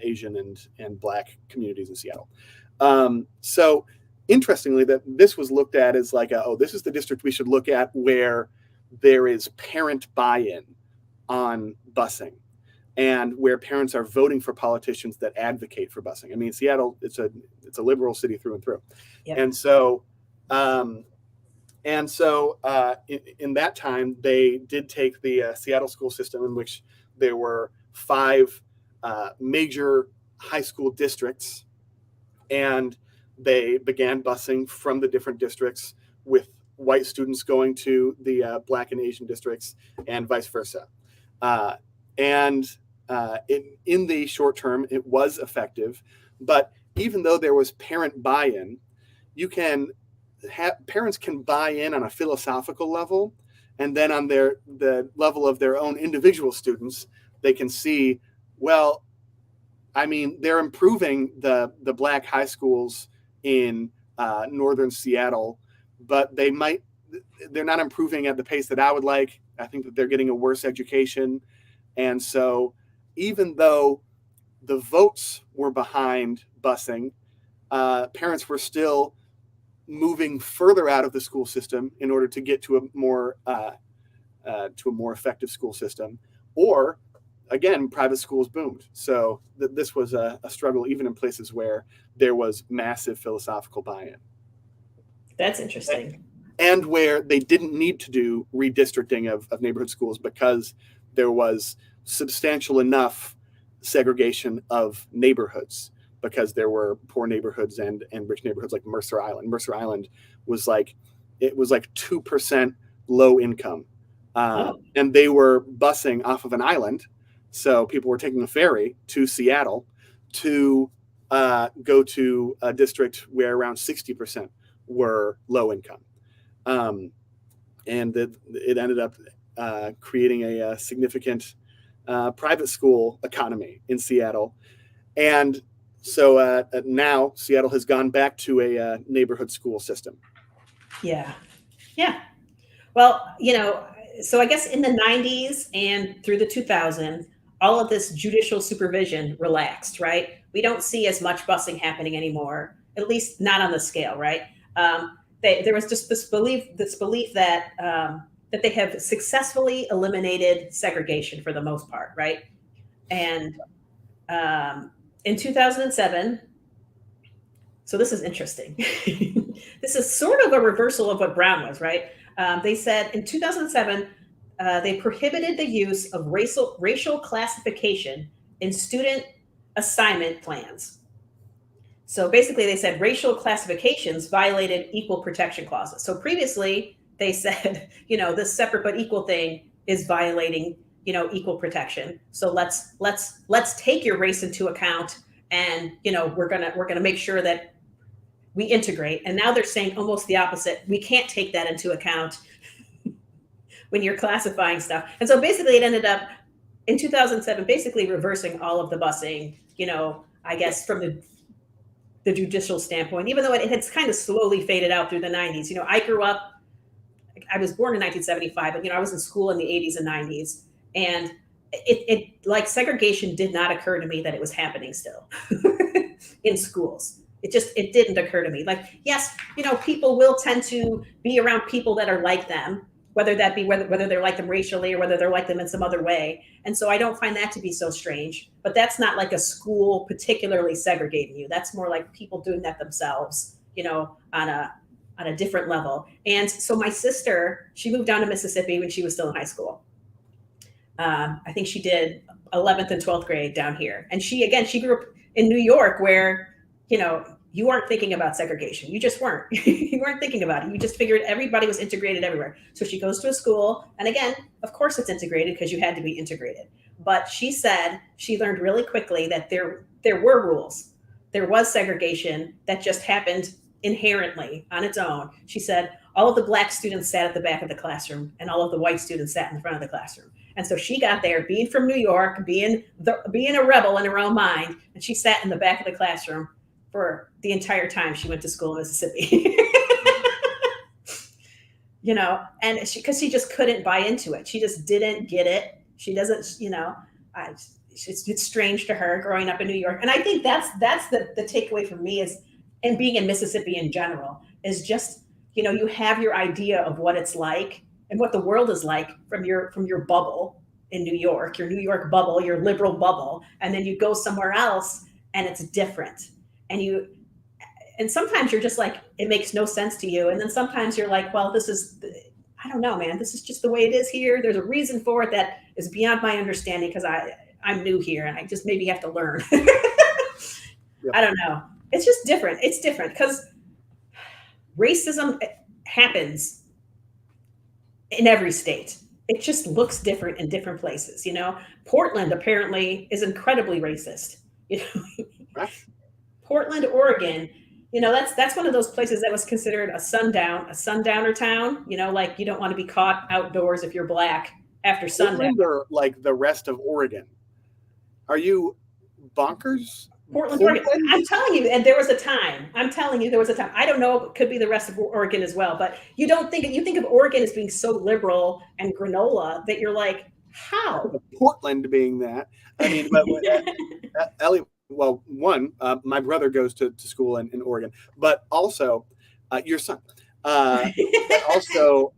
C: Asian and Black communities in Seattle. So interestingly, that this was looked at as like, this is the district we should look at where there is parent buy-in on busing, and where parents are voting for politicians that advocate for busing. I mean, Seattle, it's a liberal city through and through. Yep. And so in that time, they did take the Seattle school system, in which there were 5 major high school districts, and they began busing from the different districts, with white students going to the Black and Asian districts, and vice versa. In the short term, it was effective, but even though there was parent buy-in, parents can buy in on a philosophical level, and then on the level of their own individual students, they can see, well, I mean, they're improving the Black high schools in northern Seattle, but they're not improving at the pace that I would like. I think that they're getting a worse education. And so even though the votes were behind busing, parents were still moving further out of the school system in order to get to a more effective school system. Or again, private schools boomed. So this was a struggle even in places where there was massive philosophical buy-in.
D: That's interesting.
C: And where they didn't need to do redistricting of neighborhood schools, because there was substantial enough segregation of neighborhoods, because there were poor neighborhoods and rich neighborhoods, like Mercer Island. Mercer Island was like 2% low income. And they were busing off of an island. So people were taking a ferry to Seattle to go to a district where around 60% were low income. And it ended up creating a significant private school economy in Seattle. And so now Seattle has gone back to a neighborhood school system.
D: Yeah. Yeah. Well, so I guess in the 90s and through the 2000s, all of this judicial supervision relaxed, right? We don't see as much busing happening anymore, at least not on the scale, right? There was just this belief that that they have successfully eliminated segregation for the most part, right? And in 2007, so this is interesting. This is sort of a reversal of what Brown was, right? They said in 2007, they prohibited the use of racial classification in student assignment plans. So basically they said racial classifications violated equal protection clauses. So previously they said, this separate but equal thing is violating, equal protection. So let's take your race into account, and we're gonna make sure that we integrate. And now they're saying almost the opposite. We can't take that into account when you're classifying stuff. And so basically it ended up in 2007, basically reversing all of the busing, I guess from the judicial standpoint, even though it had kind of slowly faded out through the 90s. I was born in 1975, but I was in school in the 80s and 90s. And it like segregation did not occur to me that it was happening still in schools. It didn't occur to me. Like, yes, people will tend to be around people that are like them, whether that be whether they're like them racially or whether they're like them in some other way. And so I don't find that to be so strange, but that's not like a school particularly segregating you. That's more like people doing that themselves, on a different level. And so my sister, she moved down to Mississippi when she was still in high school. I think she did 11th and 12th grade down here. And she grew up in New York, where, you weren't thinking about segregation. You just weren't. You weren't thinking about it. You just figured everybody was integrated everywhere. So she goes to a school, and again, of course it's integrated because you had to be integrated. But she said she learned really quickly that there were rules. There was segregation that just happened inherently on its own. She said all of the black students sat at the back of the classroom, and all of the white students sat in the front of the classroom. And so she got there, being from New York, being a rebel in her own mind, and she sat in the back of the classroom for the entire time she went to school in Mississippi. You know, and because she just couldn't buy into it. She just didn't get it. She doesn't, you know, it's strange to her growing up in New York. And I think that's the takeaway for me is, and being in Mississippi in general, is just, you know, you have your idea of what it's like and what the world is like from your bubble in New York, your New York bubble, your liberal bubble, and then you go somewhere else and it's different. And sometimes you're just like, it makes no sense to you. And then sometimes you're like, well, I don't know, man, this is just the way it is here. There's a reason for it that is beyond my understanding because I'm new here and I just maybe have to learn.
C: Yep.
D: I don't know. It's just different. It's different because racism happens in every state. It just looks different in different places. You know, Portland apparently is incredibly racist. You know, Portland, Oregon, you know, that's one of those places that was considered a sundowner town. You know, like you don't want to be caught outdoors if you're black after sundown.
C: Or like the rest of Oregon. Are you bonkers?
D: Portland, Oregon. I'm telling you, and there was a time. I'm telling you, there was a time. I don't know. It could be the rest of Oregon as well. But you think of Oregon as being so liberal and granola that you're like, how?
C: Portland being that. I mean, but Ellie. Well, one, my brother goes to school in Oregon, but also your son. Also,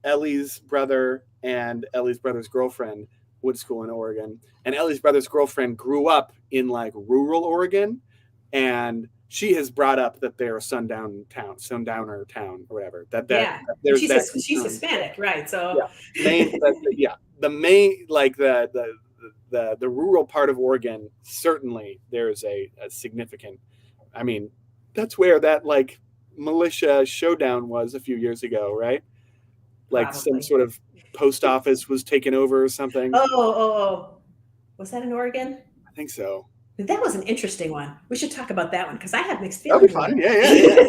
C: Ellie's brother and Ellie's brother's girlfriend went to school in Oregon. And Ellie's brother's girlfriend grew up in like rural Oregon. And she has brought up that they're a sundowner town or whatever.
D: She's Hispanic, right? So
C: the main like the rural part of Oregon, certainly there's a significant, I mean, that's where that like militia showdown was a few years ago, right? Like
D: probably.
C: Some sort of post office was taken over or something.
D: Oh. Was that in Oregon?
C: I think so.
D: That was an interesting one. We should talk about that one because I have mixed feelings.
C: That'd be fun. Yeah.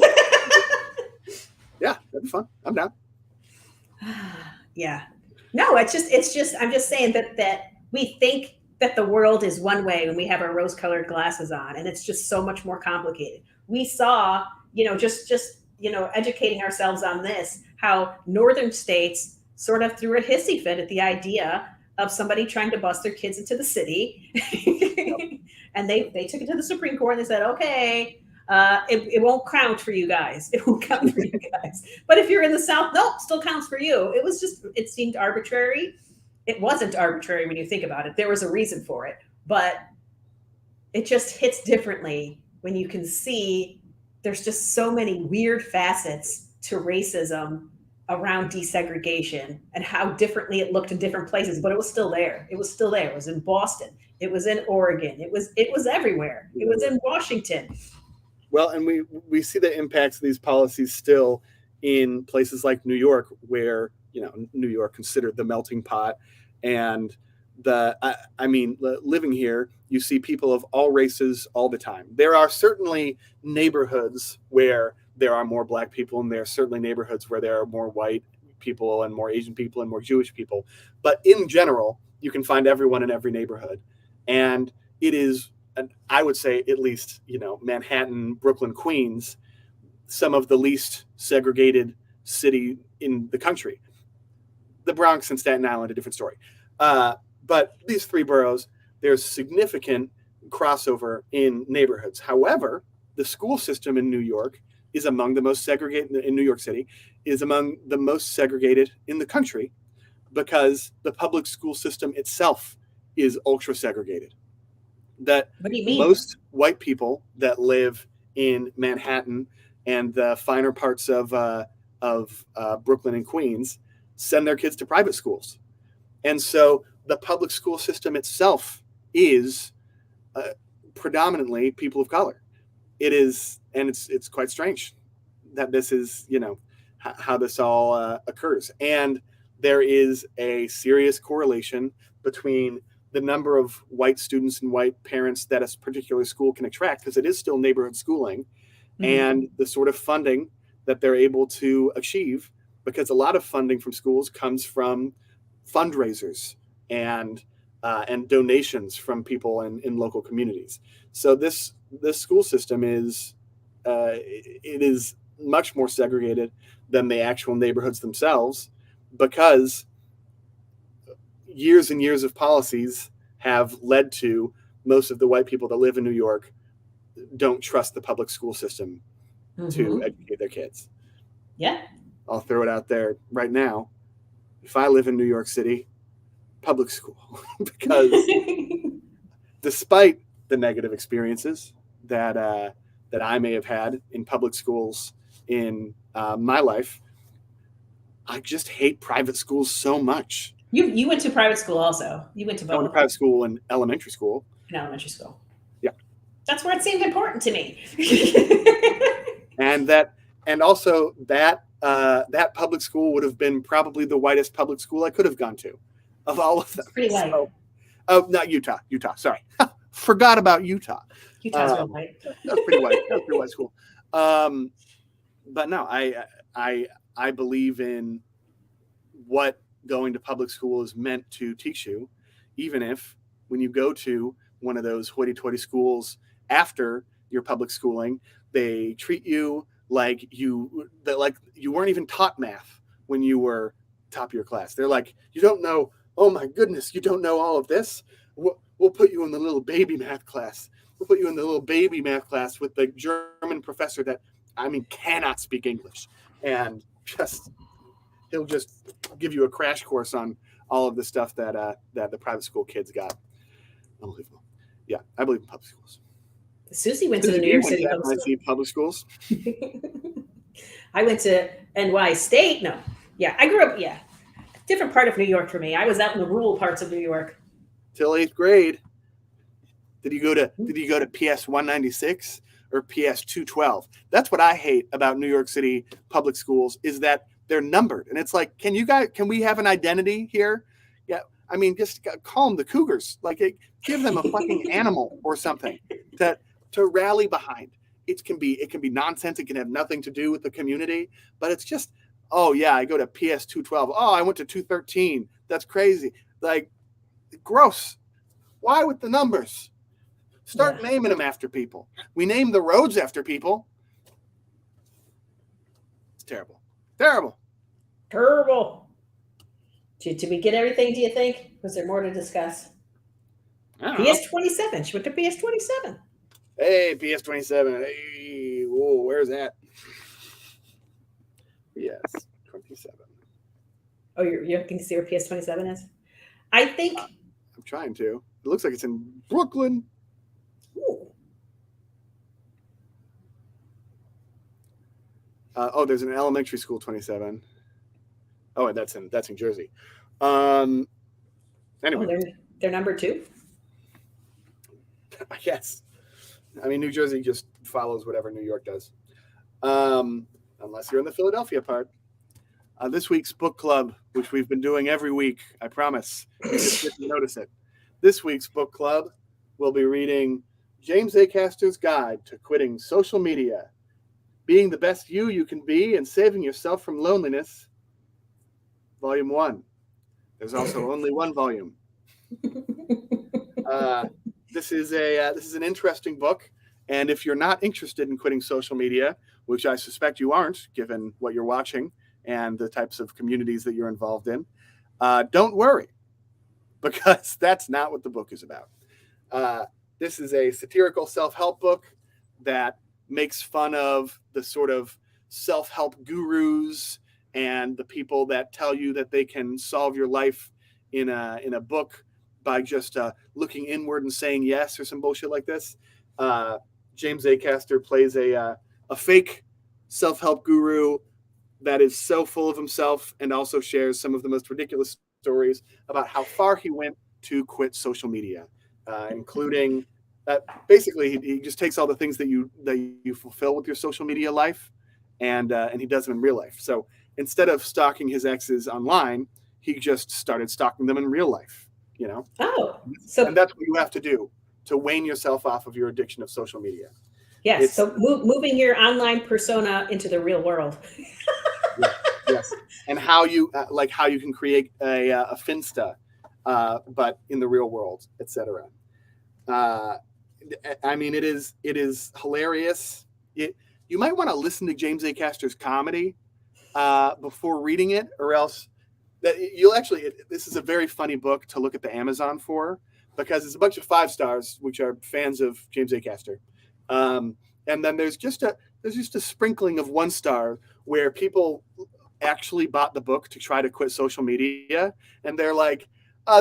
C: Yeah, that'd be fun. I'm down.
D: Yeah. No, it's just I'm just saying that we think that the world is one way when we have our rose-colored glasses on, and it's just so much more complicated. We saw, you know, just you know, educating ourselves on this, how northern states sort of threw a hissy fit at the idea of somebody trying to bus their kids into the city. And they took it to the Supreme Court and they said, okay, it won't count for you guys. It won't count for you guys. But if you're in the South, nope, still counts for you. It seemed arbitrary. It wasn't arbitrary when you think about it. There was a reason for it, but it just hits differently when you can see there's just so many weird facets to racism around desegregation and how differently it looked in different places, but it was still there. It was still there. It was in Boston. It was in Oregon. It was everywhere. It was in Washington.
C: Well, and we see the impacts of these policies still in places like New York, where, you know, New York considered the melting pot. And I mean, living here, you see people of all races all the time. There are certainly neighborhoods where there are more black people, and there are certainly neighborhoods where there are more white people and more Asian people and more Jewish people. But in general, you can find everyone in every neighborhood. And it is, I would say, at least, you know, Manhattan, Brooklyn, Queens, some of the least segregated city in the country. The Bronx and Staten Island, a different story. But these three boroughs, there's significant crossover in neighborhoods. However, the school system in New York is among the most segregated in New York City, is among the most segregated in the country, because the public school system itself is ultra segregated. That
D: What do you mean?
C: most white people that live in Manhattan and the finer parts of Brooklyn and Queens send their kids to private schools. And so the public school system itself is predominantly people of color. it is, and it's quite strange that this is, how this all occurs. And there is a serious correlation between the number of white students and white parents that a particular school can attract, because it is still neighborhood schooling, and the sort of funding that they're able to achieve, because a lot of funding from schools comes from fundraisers and donations from people in local communities. So this school system is it is much more segregated than the actual neighborhoods themselves, because years and years of policies have led to most of the white people that live in New York don't trust the public school system to educate their kids.
D: Yeah.
C: I'll throw it out there right now. If I live in New York City, public school, because despite the negative experiences that I may have had in public schools in my life, I just hate private schools so much.
D: You went to private school also. You went to
C: I went to
D: both
C: private school and elementary school.
D: in elementary school.
C: Yeah.
D: That's where it seemed important to me.
C: And also that public school would have been probably the whitest public school I could have gone to, of all of them.
D: It's pretty white.
C: So, oh, not Utah. Sorry, forgot about Utah.
D: Utah's real white.
C: That's pretty white. That's pretty white school. But no, I believe in what going to public school is meant to teach you, even if when you go to one of those hoity-toity schools after your public schooling, they treat you like you weren't even taught math when you were top of your class. They're like, you don't know, oh my goodness, you don't know all of this? We'll put you in the little baby math class. We'll put you in the little baby math class with the German professor that, cannot speak English. And he'll just give you a crash course on all of the stuff that the private school kids got. Unbelievable. Yeah, I believe in public schools.
D: Susie went to the New York City
C: public schools.
D: I went to NY State. No. Yeah, I grew up, different part of New York for me. I was out in the rural parts of New York.
C: Till 8th grade. Did you go to PS 196 or PS 212? That's what I hate about New York City public schools, is that they're numbered. And it's like, can we have an identity here? Yeah. Just call them the Cougars. Like, give them a fucking animal or something to rally behind. It can be nonsense. It can have nothing to do with the community, but it's just, oh yeah, I go to PS 212. Oh, I went to 213. That's crazy. Like, gross. Why with the numbers? Start naming them after people. We name the roads after people. It's terrible. Terrible.
D: Did we get everything, do you think? Was there more to discuss? PS 27. She went to PS 27.
C: Hey, PS 27. Hey, whoa, where's that? PS 27.
D: Oh, you're looking to see where PS 27 is? I think.
C: I'm trying to. It looks like it's in Brooklyn.
D: Ooh.
C: There's an elementary school 27. Oh, that's in Jersey. Anyway,
D: they're number 2.
C: I guess. New Jersey just follows whatever New York does, unless you're in the Philadelphia part. This week's book club, which we've been doing every week, I promise. You just didn't notice it. This week's book club, we'll be reading James Acaster's Guide to Quitting Social Media, Being the Best You Can Be, and Saving Yourself from Loneliness, Volume 1. There's also only one volume. This is an interesting book, and if you're not interested in quitting social media, which I suspect you aren't, given what you're watching and the types of communities that you're involved in, don't worry, because that's not what the book is about. This is a satirical self-help book that makes fun of the sort of self-help gurus and the people that tell you that they can solve your life in a book by just looking inward and saying yes, or some bullshit like this. James Acaster plays a fake self-help guru that is so full of himself, and also shares some of the most ridiculous stories about how far he went to quit social media, including basically he just takes all the things that you fulfill with your social media life, and he does them in real life. So instead of stalking his exes online, he just started stalking them in real life. You know,
D: Oh, so
C: and that's what you have to do to wane yourself off of your addiction of social media.
D: yes,
C: it's-
D: so moving your online persona into the real world.
C: Yes, and how you can create a Finsta, but in the real world, etc. I mean, it is hilarious. You might want to listen to James A. Caster's comedy before reading it, or else that you'll actually. This is a very funny book to look at the Amazon for, because it's a bunch of 5 stars, which are fans of James A. Caster, and then there's just a sprinkling of 1 star where people actually bought the book to try to quit social media, and they're like,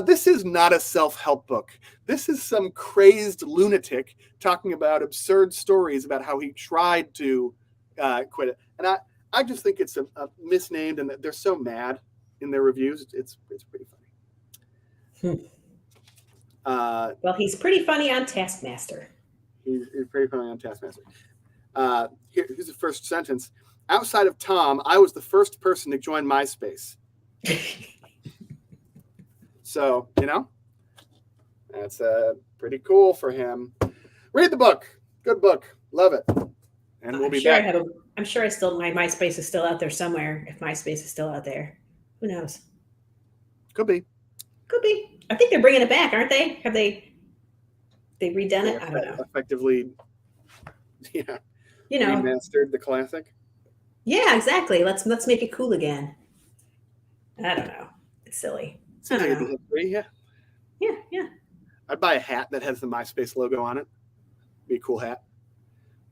C: this is not a self-help book. This is some crazed lunatic talking about absurd stories about how he tried to quit it. And I just think it's a misnamed, and they're so mad in their reviews. It's pretty funny.
D: Well, he's pretty funny on Taskmaster.
C: He's pretty funny on Taskmaster. Here's the first sentence. Outside of Tom, I was the first person to join MySpace. So, that's pretty cool for him. Read the book. Good book. Love it. And we'll be back.
D: I'm sure my MySpace is still out there somewhere, if MySpace is still out there. Who knows?
C: Could be.
D: Could be. I think they're bringing it back, aren't they? Have they redone it? I don't know.
C: Effectively, remastered the classic.
D: Yeah, exactly. Let's make it cool again. I don't know. It's silly.
C: Seems like it'd be free, yeah.
D: Yeah.
C: I'd buy a hat that has the MySpace logo on it. Be a cool hat.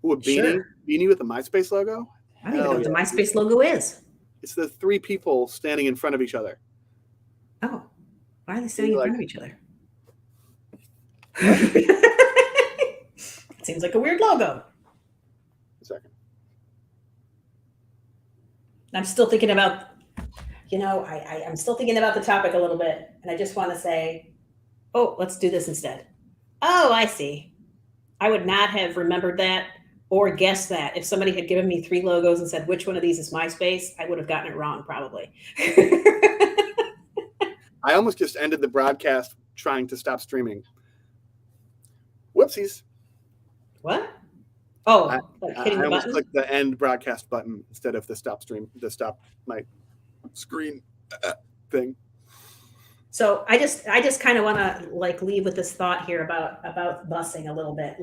C: Ooh, a beanie.
D: Sure.
C: Beanie with the MySpace logo?
D: I don't even know what the MySpace logo is.
C: It's the 3 people standing in front of each other.
D: Oh, why are they standing in front of each other? Seems like a weird logo.
C: A second.
D: I'm still thinking about, I'm still thinking about the topic a little bit, and I just want to say, oh, let's do this instead. Oh, I see. I would not have remembered that or guessed that. If somebody had given me 3 logos and said, which one of these is MySpace, I would have gotten it wrong, probably.
C: I almost just ended the broadcast trying to stop streaming. Whoopsies.
D: What? Oh,
C: I
D: hitting the
C: almost
D: button?
C: clicked the end broadcast button instead of the stop my screen thing.
D: So I just kind of want to leave with this thought here about busing a little bit.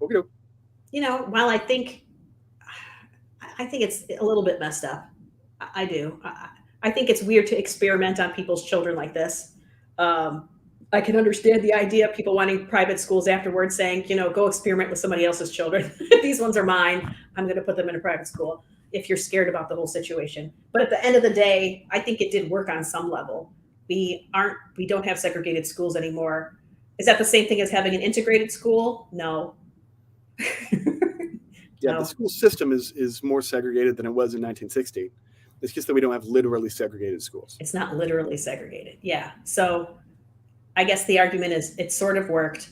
C: Okay.
D: While I think it's a little bit messed up. I do. I think it's weird to experiment on people's children like this. I can understand the idea of people wanting private schools afterwards saying, go experiment with somebody else's children. These ones are mine. I'm going to put them in a private school if you're scared about the whole situation. But at the end of the day, I think it did work on some level. We don't have segregated schools anymore. Is that the same thing as having an integrated school? No.
C: Yeah, the school system is more segregated than it was in 1960. It's just that we don't have literally segregated schools.
D: It's not literally segregated. Yeah. So I guess the argument is it sort of worked.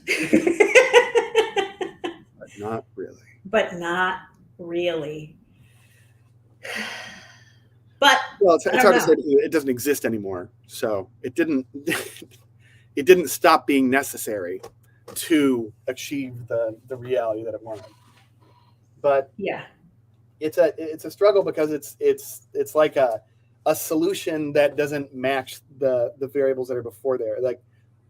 C: But not really.
D: But not really. But
C: well, it's hard to say it doesn't exist anymore. So it didn't stop being necessary to achieve the reality that it wanted. But
D: yeah,
C: it's a struggle because it's like a solution that doesn't match the variables that are before there. Like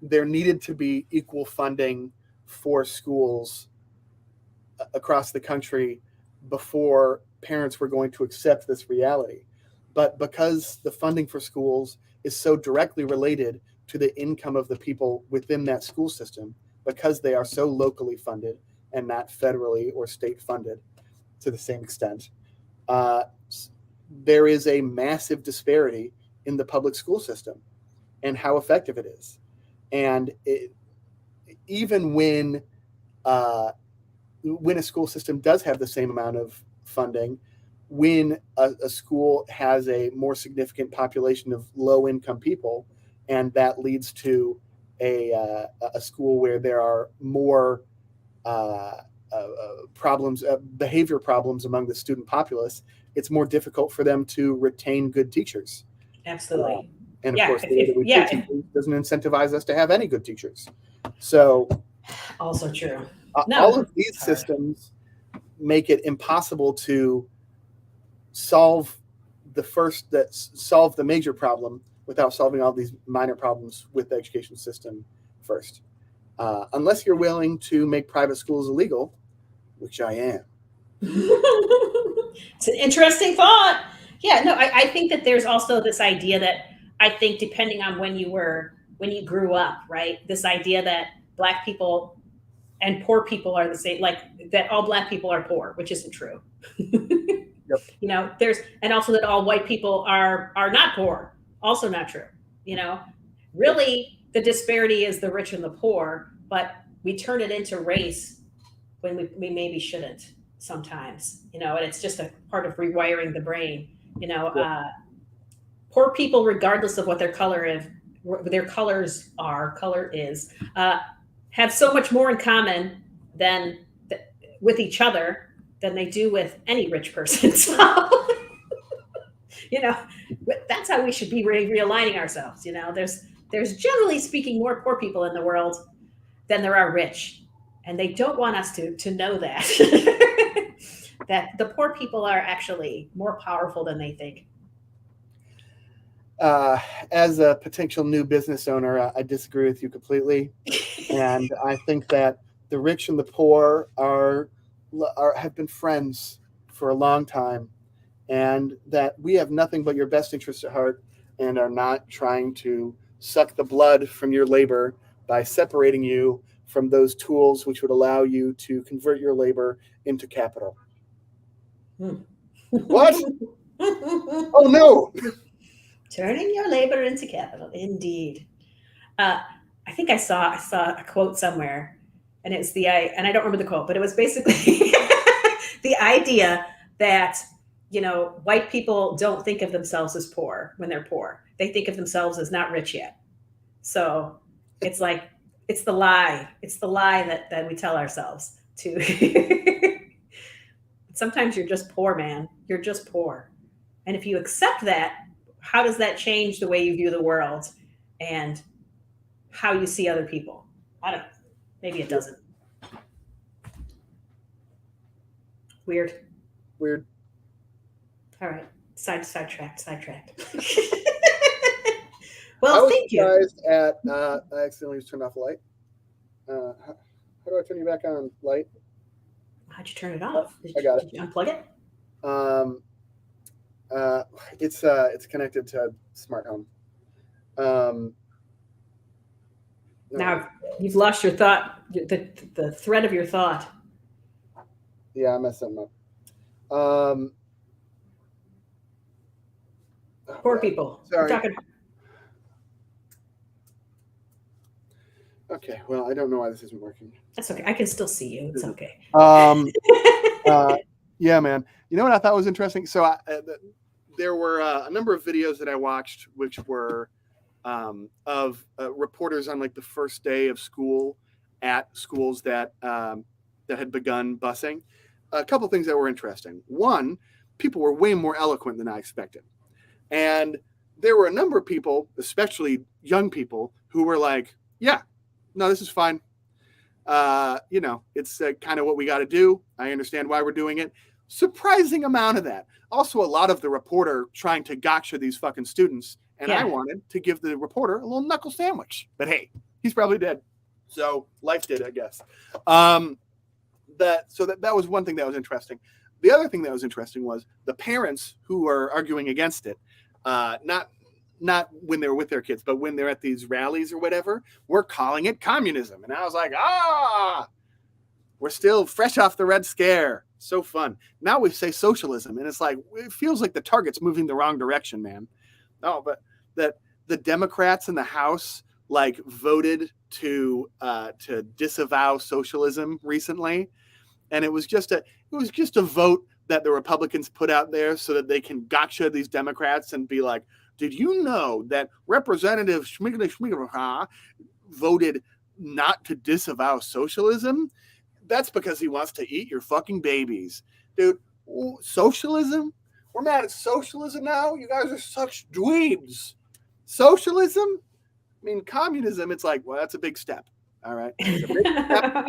C: there needed to be equal funding for schools across the country before parents were going to accept this reality. But because the funding for schools is so directly related to the income of the people within that school system, because they are so locally funded and not federally or state funded to the same extent, there is a massive disparity in the public school system and how effective it is. And even when a school system does have the same amount of funding, when a school has a more significant population of low-income people, and that leads to a school where there are more problems, behavior problems among the student populace, it's more difficult for them to retain good teachers.
D: Absolutely.
C: And of
D: Yeah,
C: course, the way that we
D: yeah,
C: treat teachers doesn't incentivize us to have any good teachers. So
D: also true.
C: all of these systems make it impossible to solve the major problem without solving all these minor problems with the education system first. Unless you're willing to make private schools illegal, which I am.
D: It's an interesting thought. Yeah, no, I think that there's also this idea that I think depending on when you grew up, right? This idea that Black people and poor people are the same, like that all Black people are poor, which isn't true.
C: Yep.
D: You know, and also that all white people are not poor, also not true. You know, really the disparity is the rich and the poor, but we turn it into race when we maybe shouldn't sometimes, you know, and it's just a part of rewiring the brain, you know.
C: Yeah.
D: Poor people, regardless of what their color is, have so much more in common with each other than they do with any rich person. So, you know, that's how we should be realigning ourselves. You know, there's generally speaking more poor people in the world than there are rich, and they don't want us to know that that the poor people are actually more powerful than they think.
C: As a potential new business owner, I disagree with you completely, and I think that the rich and the poor have been friends for a long time, and that we have nothing but your best interest at heart, and are not trying to suck the blood from your labor by separating you from those tools which would allow you to convert your labor into capital. What? Oh no!
D: Turning your labor into capital, indeed. I think I saw a quote somewhere, and it's and I don't remember the quote, but it was basically the idea that, you know, white people don't think of themselves as poor when they're poor. They think of themselves as not rich yet. So it's like it's the lie. It's the lie that we tell ourselves to. Sometimes you're just poor, man. You're just poor, and if you accept that, how does that change the way you view the world and how you see other people? I don't know. Maybe it doesn't. Weird. All right. Sidetracked. Well, thank you.
C: I was surprised at I accidentally just turned off the light. How do I turn you back on light?
D: How'd you turn it off?
C: I got it.
D: Did you unplug it?
C: It's connected to smart home. No.
D: Now you've lost your thought, the thread of your thought.
C: Yeah, I messed something up.
D: Poor people.
C: Sorry.
D: We're talking.
C: Okay, well, I don't know why this isn't working.
D: That's okay. I can still see you. It's okay.
C: Yeah, man. You know what I thought was interesting? So there were a number of videos that I watched, which were of reporters on like the first day of school at schools that had begun busing. A couple things that were interesting. One, people were way more eloquent than I expected. And there were a number of people, especially young people, who were like, yeah, no, this is fine. You know, it's kind of what we got to do. I understand why we're doing it. Surprising amount of that. Also, a lot of the reporter trying to gotcha these fucking students. And
D: Yeah.
C: I wanted to give the reporter a little knuckle sandwich. But hey, he's probably dead. So life did, I guess. That was one thing that was interesting. The other thing that was interesting was the parents who were arguing against it, not when they were with their kids, but when they're at these rallies or whatever, we're calling it communism. And I was like, we're still fresh off the Red Scare. So fun. Now we say socialism, and it's like, it feels like the target's moving the wrong direction, man. No, but that the Democrats in the House like voted to disavow socialism recently. And it was just a vote that the Republicans put out there so that they can gotcha these Democrats and be like, did you know that Representative Schmigler voted not to disavow socialism? That's because he wants to eat your fucking babies. Dude, socialism? We're mad at socialism now? You guys are such dweebs. Socialism? I mean, communism, it's like, well, that's a big step. All right. It's a big step.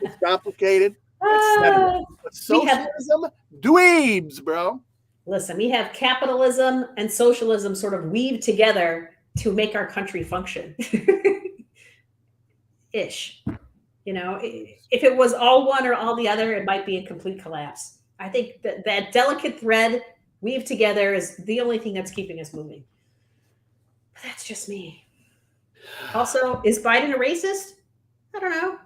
C: It's complicated. But socialism, dweebs, bro.
D: Listen, we have capitalism and socialism sort of weaved together to make our country function. Ish. You know, if it was all one or all the other, it might be a complete collapse. I think that delicate thread weaved together is the only thing that's keeping us moving. But that's just me. Also, is Biden a racist? I don't know.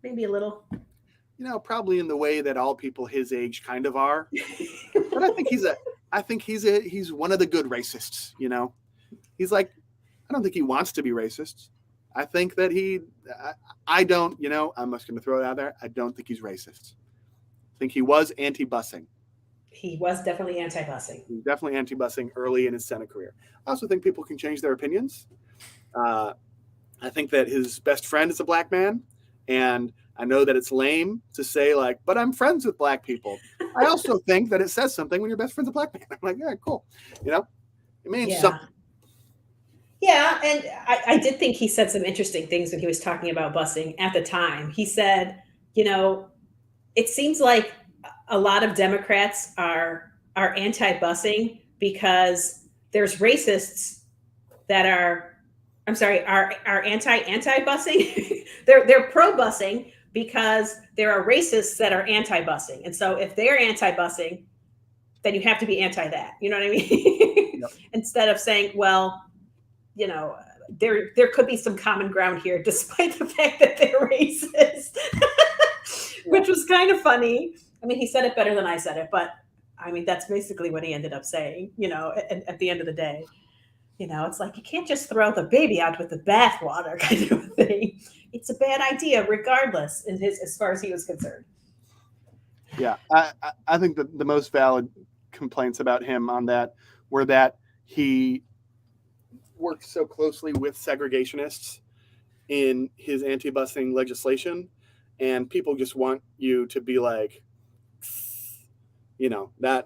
D: Maybe a little.
C: You know, probably in the way that all people his age kind of are. But I think he's one of the good racists, you know. He's like, I don't think he wants to be racist. I think that I don't, you know, I'm just going to throw it out there. I don't think he's racist. I think he was anti-busing.
D: He was definitely anti-busing.
C: He was definitely anti-busing early in his Senate career. I also think people can change their opinions. I think that his best friend is a black man. And I know that it's lame to say, like, but I'm friends with black people. I also think that it says something when your best friend's a black man. I'm like, yeah, cool. You know, it means something.
D: Yeah, and I did think he said some interesting things when he was talking about busing at the time. He said, you know, it seems like a lot of Democrats are anti-busing because there's racists that are anti-busing. they're pro-busing because there are racists that are anti-busing. And so if they're anti-busing, then you have to be anti that. You know what I mean? Yep. Instead of saying, well, you know, there could be some common ground here, despite the fact that they're racist, which was kind of funny. I mean, he said it better than I said it, but I mean, that's basically what he ended up saying, you know, at the end of the day. You know, it's like, you can't just throw the baby out with the bathwater kind of thing. It's a bad idea, regardless, as far as he was concerned.
C: Yeah, I think the most valid complaints about him on that were that he worked so closely with segregationists in his anti-busing legislation, and people just want you to be like, you know, not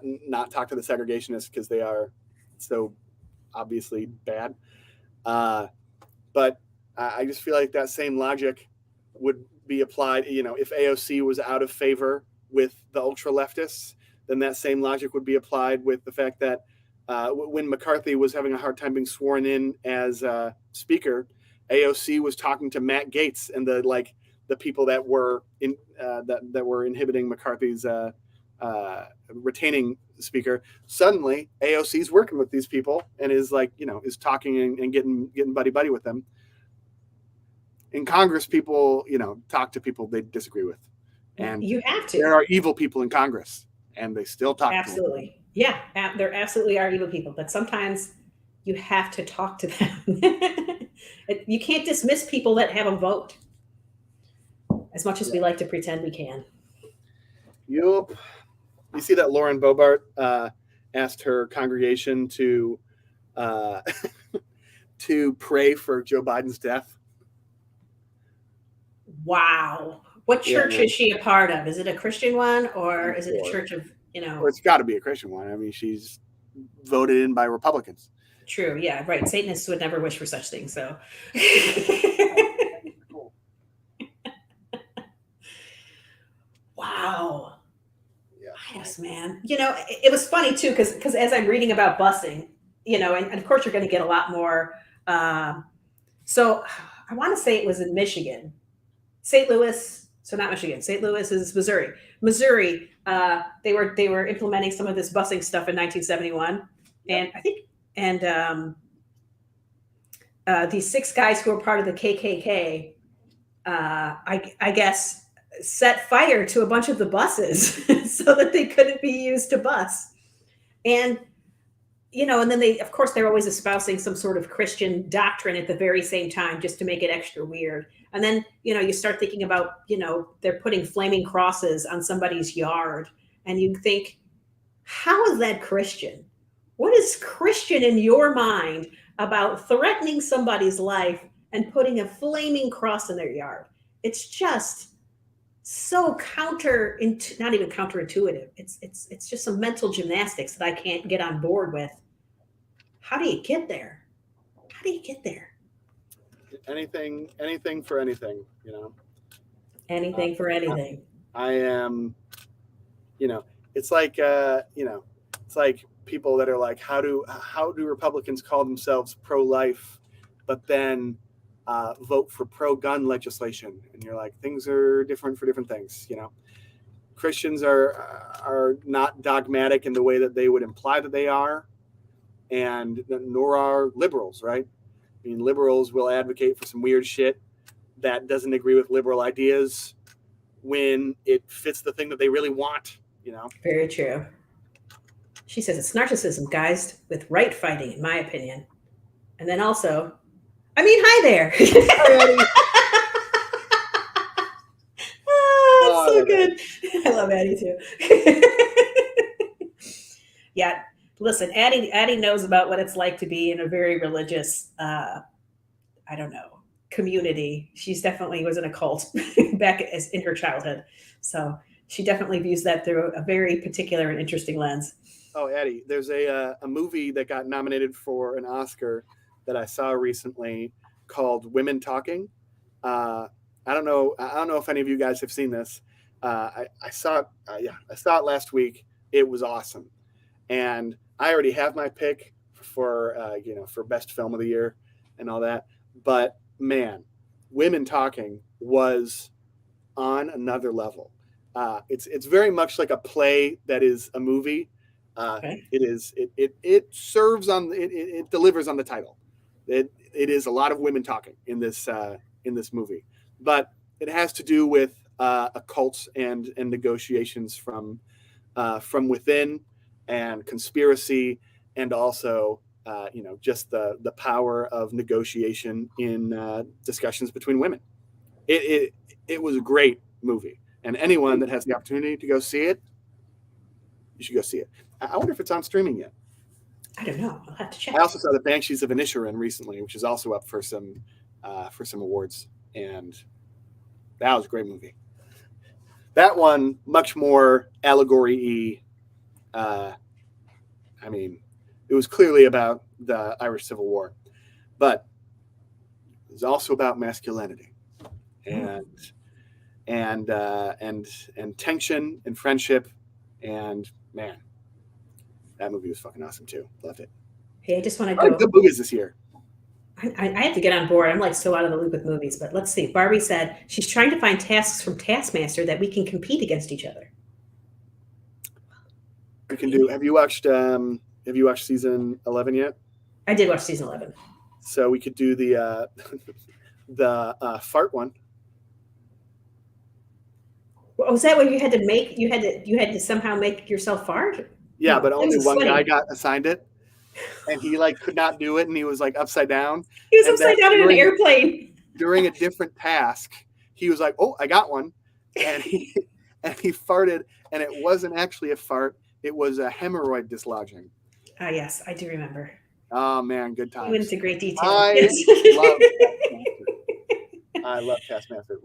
C: talk to the segregationists because they are so obviously bad. But I just feel like that same logic would be applied. You know, if AOC was out of favor with the ultra leftists, then that same logic would be applied with the fact that when McCarthy was having a hard time being sworn in as speaker, AOC was talking to Matt Gaetz and the people that were that were inhibiting McCarthy's retaining speaker. Suddenly AOC is working with these people and is like, you know, is talking and getting buddy with them. In Congress, people, you know, talk to people they disagree with, and
D: you have to.
C: There are evil people in Congress, and they still talk.
D: Absolutely, to them. Yeah, there absolutely are evil people, but sometimes you have to talk to them. You can't dismiss people that have a vote, as much as we like to pretend we can.
C: Yup. You see that Lauren Boebert asked her congregation to to pray for Joe Biden's death.
D: Wow. What church is she a part of? Is it a Christian one, or is it a church of, you know?
C: Well, it's got to be a Christian one. I mean, she's voted in by Republicans.
D: True. Yeah, right. Satanists would never wish for such things. So. Wow. Yeah. Yes, man. You know, it was funny too, because as I'm reading about busing, you know, and of course you're going to get a lot more. So I want to say it was in Michigan. St. Louis, so not Michigan. St. Louis is Missouri. Missouri, they were implementing some of this busing stuff in 1971, and I think, these 6 guys who were part of the KKK, I guess, set fire to a bunch of the buses so that they couldn't be used to bus, and. You know, and then they're always espousing some sort of Christian doctrine at the very same time, just to make it extra weird. And then, you know, you start thinking about, you know, they're putting flaming crosses on somebody's yard. And you think, how is that Christian? What is Christian in your mind about threatening somebody's life and putting a flaming cross in their yard? It's just so not even counterintuitive. It's just some mental gymnastics that I can't get on board with. How do you get there? How do you get there?
C: Anything for anything, you know.
D: Anything for anything.
C: I am, you know, it's like it's like people that are like, how do Republicans call themselves pro-life, but then vote for pro-gun legislation? And you're like, things are different for different things, you know. Christians are not dogmatic in the way that they would imply that they are, and nor are liberals, right? I mean, liberals will advocate for some weird shit that doesn't agree with liberal ideas when it fits the thing that they really want, you know.
D: Very true. She says it's narcissism guised with right fighting, in my opinion. And then also, I mean, hi there. Oh, so good. I love Addie too. Yeah, listen, Addie knows about what it's like to be in a very religious, I don't know, community. She's definitely was in a cult back in her childhood. So she definitely views that through a very particular and interesting lens.
C: Oh, Addie, there's a movie that got nominated for an Oscar that I saw recently called Women Talking. I don't know if any of you guys have seen this. I saw it. I saw it last week. It was awesome, and I already have my pick for for best film of the year and all that. But man, Women Talking was on another level. It's very much like a play that is a movie.
D: Okay.
C: It serves on it delivers on the title. It is a lot of women talking in this movie, but it has to do with occults and negotiations from within, and conspiracy, and also just the power of negotiation in discussions between women. It was a great movie, and anyone that has the opportunity to go see it, you should go see it. I wonder if it's on streaming yet.
D: I don't know. I'll have to check.
C: I also saw the Banshees of Inisherin recently, which is also up for some awards, and that was a great movie. That one much more allegory-y. I mean, it was clearly about the Irish Civil War, but it was also about masculinity and tension and friendship, and man, that movie was fucking awesome too. Loved it.
D: Hey, I just want to
C: All
D: go.
C: right, good movies this year.
D: I have to get on board. I'm like so out of the loop with movies, but let's see. Barbie said she's trying to find tasks from Taskmaster that we can compete against each other.
C: We can do. Have you watched season 11 yet?
D: I did watch season 11.
C: So we could do the fart one.
D: Well, was that what you had to make? You had to somehow make yourself fart?
C: Yeah,
D: No,
C: but
D: that
C: only
D: was
C: one
D: funny.
C: guy got assigned it, and he could not do it, and he was upside down.
D: He was
C: And
D: upside
C: then
D: down in an
C: during-
D: airplane.
C: During a different task, he was like, "Oh, I got one," and he farted, and it wasn't actually a fart; it was a hemorrhoid dislodging.
D: Ah, yes, I do remember.
C: Oh man, good
D: He went
C: times.
D: into great detail.
C: I love
D: Yes.
C: I love Taskmaster.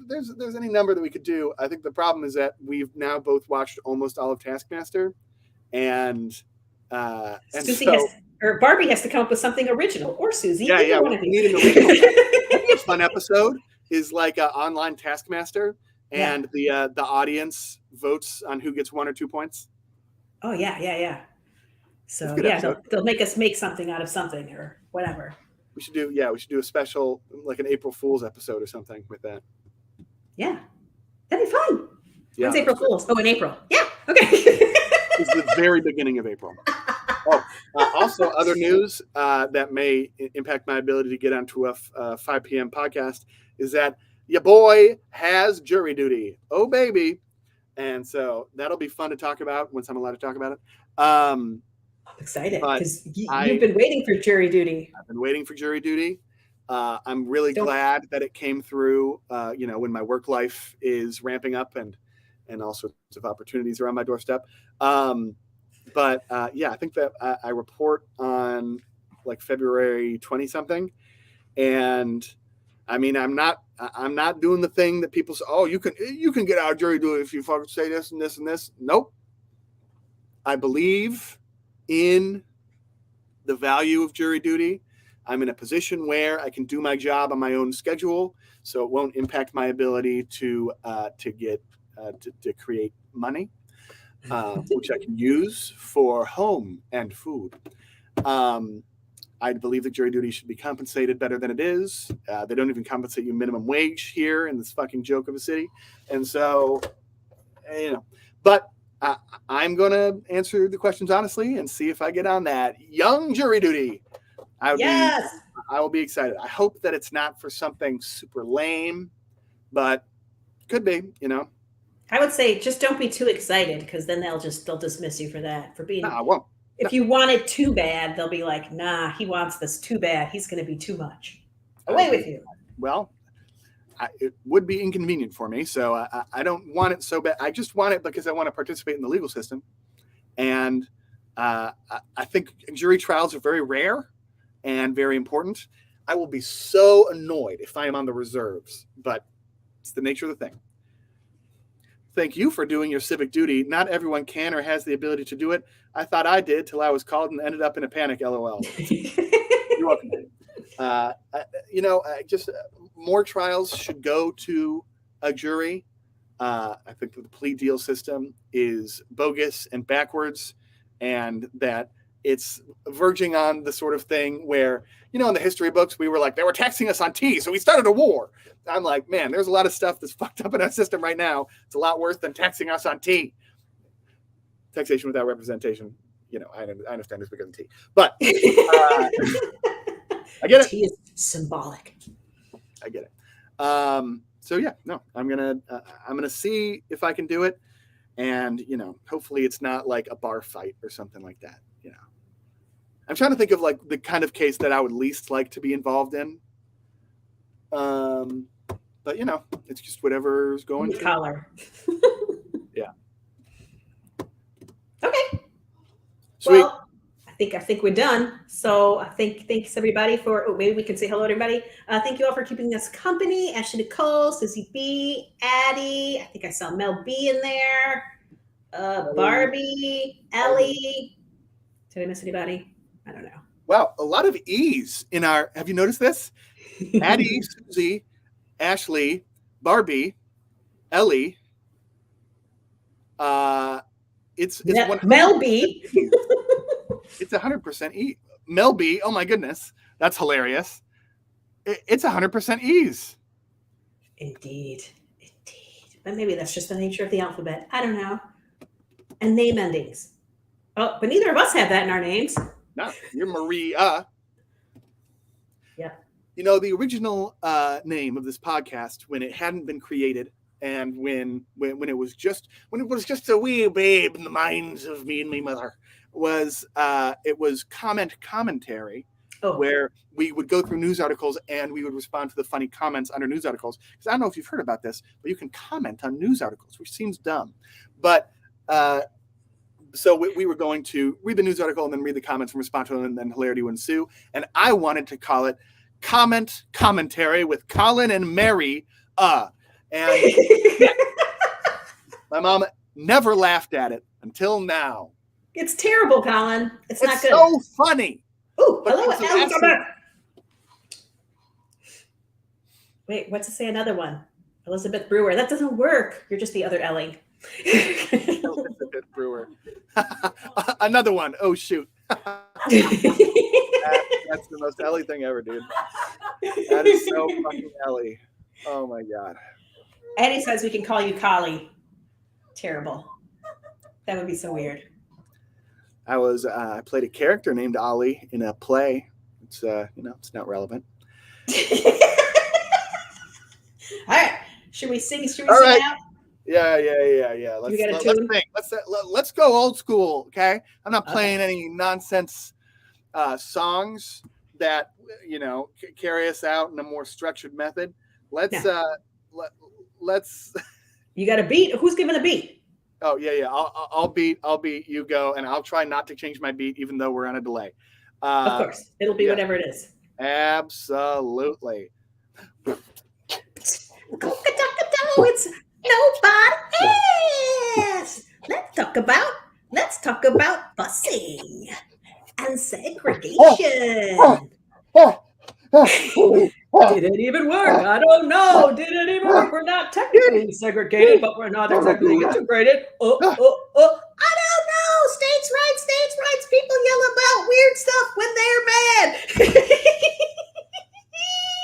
C: There's any number that we could do. I think the problem is that we've now both watched almost all of Taskmaster, and
D: Susie
C: so
D: or Barbie has to come up with something original, or Susie.
C: Yeah,
D: either
C: yeah,
D: one
C: we
D: of you.
C: need an original. a fun episode is like an online Taskmaster, and the audience votes on who gets 1 or 2 points.
D: Oh yeah. So
C: That's a good
D: yeah,
C: episode.
D: they'll make us make something out of something or whatever.
C: We should do a special, like an April Fool's episode or something with that.
D: Yeah, that'd be fun.
C: Yeah,
D: When's April Fool's? Oh, in April. Yeah. Okay.
C: it's the very beginning of April. Oh, also other news that may impact my ability to get onto a 5 p.m. podcast is that your boy has jury duty. Oh, baby. And so that'll be fun to talk about once I'm allowed to talk about it.
D: I'm excited
C: But
D: because you've been waiting for jury duty.
C: I've been waiting for jury duty. I'm really
D: Don't-
C: glad that it came through, when my work life is ramping up and all sorts of opportunities are on my doorstep. But I think that I report on like February 20 something, and I mean, I'm not doing the thing that people say, oh, you can get out of jury duty if you fucking say this and this and this. Nope. I believe in the value of jury duty. I'm in a position where I can do my job on my own schedule, so it won't impact my ability to create money, which I can use for home and food. I believe that jury duty should be compensated better than it is. They don't even compensate you minimum wage here in this fucking joke of a city. And so, but I'm going to answer the questions honestly and see if I get on that young jury duty. I will be excited. I hope that it's not for something super lame, but could be,
D: I would say just don't be too excited, because then they'll dismiss you for that, for being.
C: No, I won't.
D: If you want it too bad, they'll be like, nah, he wants this too bad. He's going to be too much. Away with you.
C: Well, it would be inconvenient for me, so I don't want it so bad. I just want it because I want to participate in the legal system. And I think jury trials are very rare and very important. I will be so annoyed if I am on the reserves, but it's the nature of the thing. Thank you for doing your civic duty. Not everyone can or has the ability to do it. I thought I did till I was called and ended up in a panic. LOL. You're welcome. Just more trials should go to a jury. I think that the plea deal system is bogus and backwards, and that it's verging on the sort of thing where, in the history books, we were like, they were taxing us on tea, so we started a war. I'm like, man, there's a lot of stuff that's fucked up in our system right now. It's a lot worse than taxing us on tea. Taxation without representation, I understand it's because of tea. But I get it.
D: Tea is symbolic.
C: I get it. So yeah, no, I'm gonna see if I can do it, and hopefully it's not like a bar fight or something like that. I'm trying to think of like the kind of case that I would least like to be involved in. But it's just whatever's going.
D: Collar.
C: Yeah.
D: Okay.
C: Sweet.
D: Well, I think we're done. So thanks everybody for. Oh, maybe we can say hello to everybody. Thank you all for keeping us company. Ashley Nicole, Susie B, Addie. I think I saw Mel B in there. Barbie, Ellie. Did I miss anybody? I don't know.
C: Wow, a lot of E's in our. Have you noticed this? Addie, Susie, Ashley, Barbie, Ellie. It's
D: Mel B.
C: It's 100% E. Mel B. Oh my goodness, that's hilarious. It's 100% E's.
D: Indeed. But maybe that's just the nature of the alphabet. I don't know. And name endings. Oh, but neither of us have that in our names.
C: No, you're Maria.
D: Yeah.
C: The original name of this podcast, when it hadn't been created, and when it was just a wee babe in the minds of me and my mother, was it was commentary, where we would go through news articles and we would respond to the funny comments under news articles. Because I don't know if you've heard about this, but you can comment on news articles, which seems dumb, but. So we were going to read the news article and then read the comments and respond to them, and then hilarity would ensue. And I wanted to call it Commentary with Colin and Mary. And my mom never laughed at it until now.
D: It's terrible, Colin. It's not good.
C: So funny.
D: Oh, hello, Ellie. Come back. Wait, what's to say another one? Elizabeth Brewer. That doesn't work. You're just the other Ellie.
C: Elizabeth Brewer. Another one. Oh shoot. That's the most Ellie thing ever, dude. That is so fucking Ellie. Oh my god.
D: Eddie says we can call you Collie. Terrible. That would be so weird.
C: I played a character named Ollie in a play. It's it's not relevant.
D: All right. Should we sing? Should we
C: All
D: sing
C: right.
D: out?
C: Yeah. Let's go old school, okay? I'm not playing any nonsense songs that carry us out in a more structured method. Let's.
D: You got a beat? Who's giving a beat?
C: Oh yeah. I'll beat. You go, and I'll try not to change my beat, even though we're on a delay.
D: Of course, it'll be whatever it is.
C: Absolutely.
D: It's nobody's. Let's talk about busing and segregation. Did it even work? I don't know. Did it even work? We're not technically segregated, but we're not exactly integrated.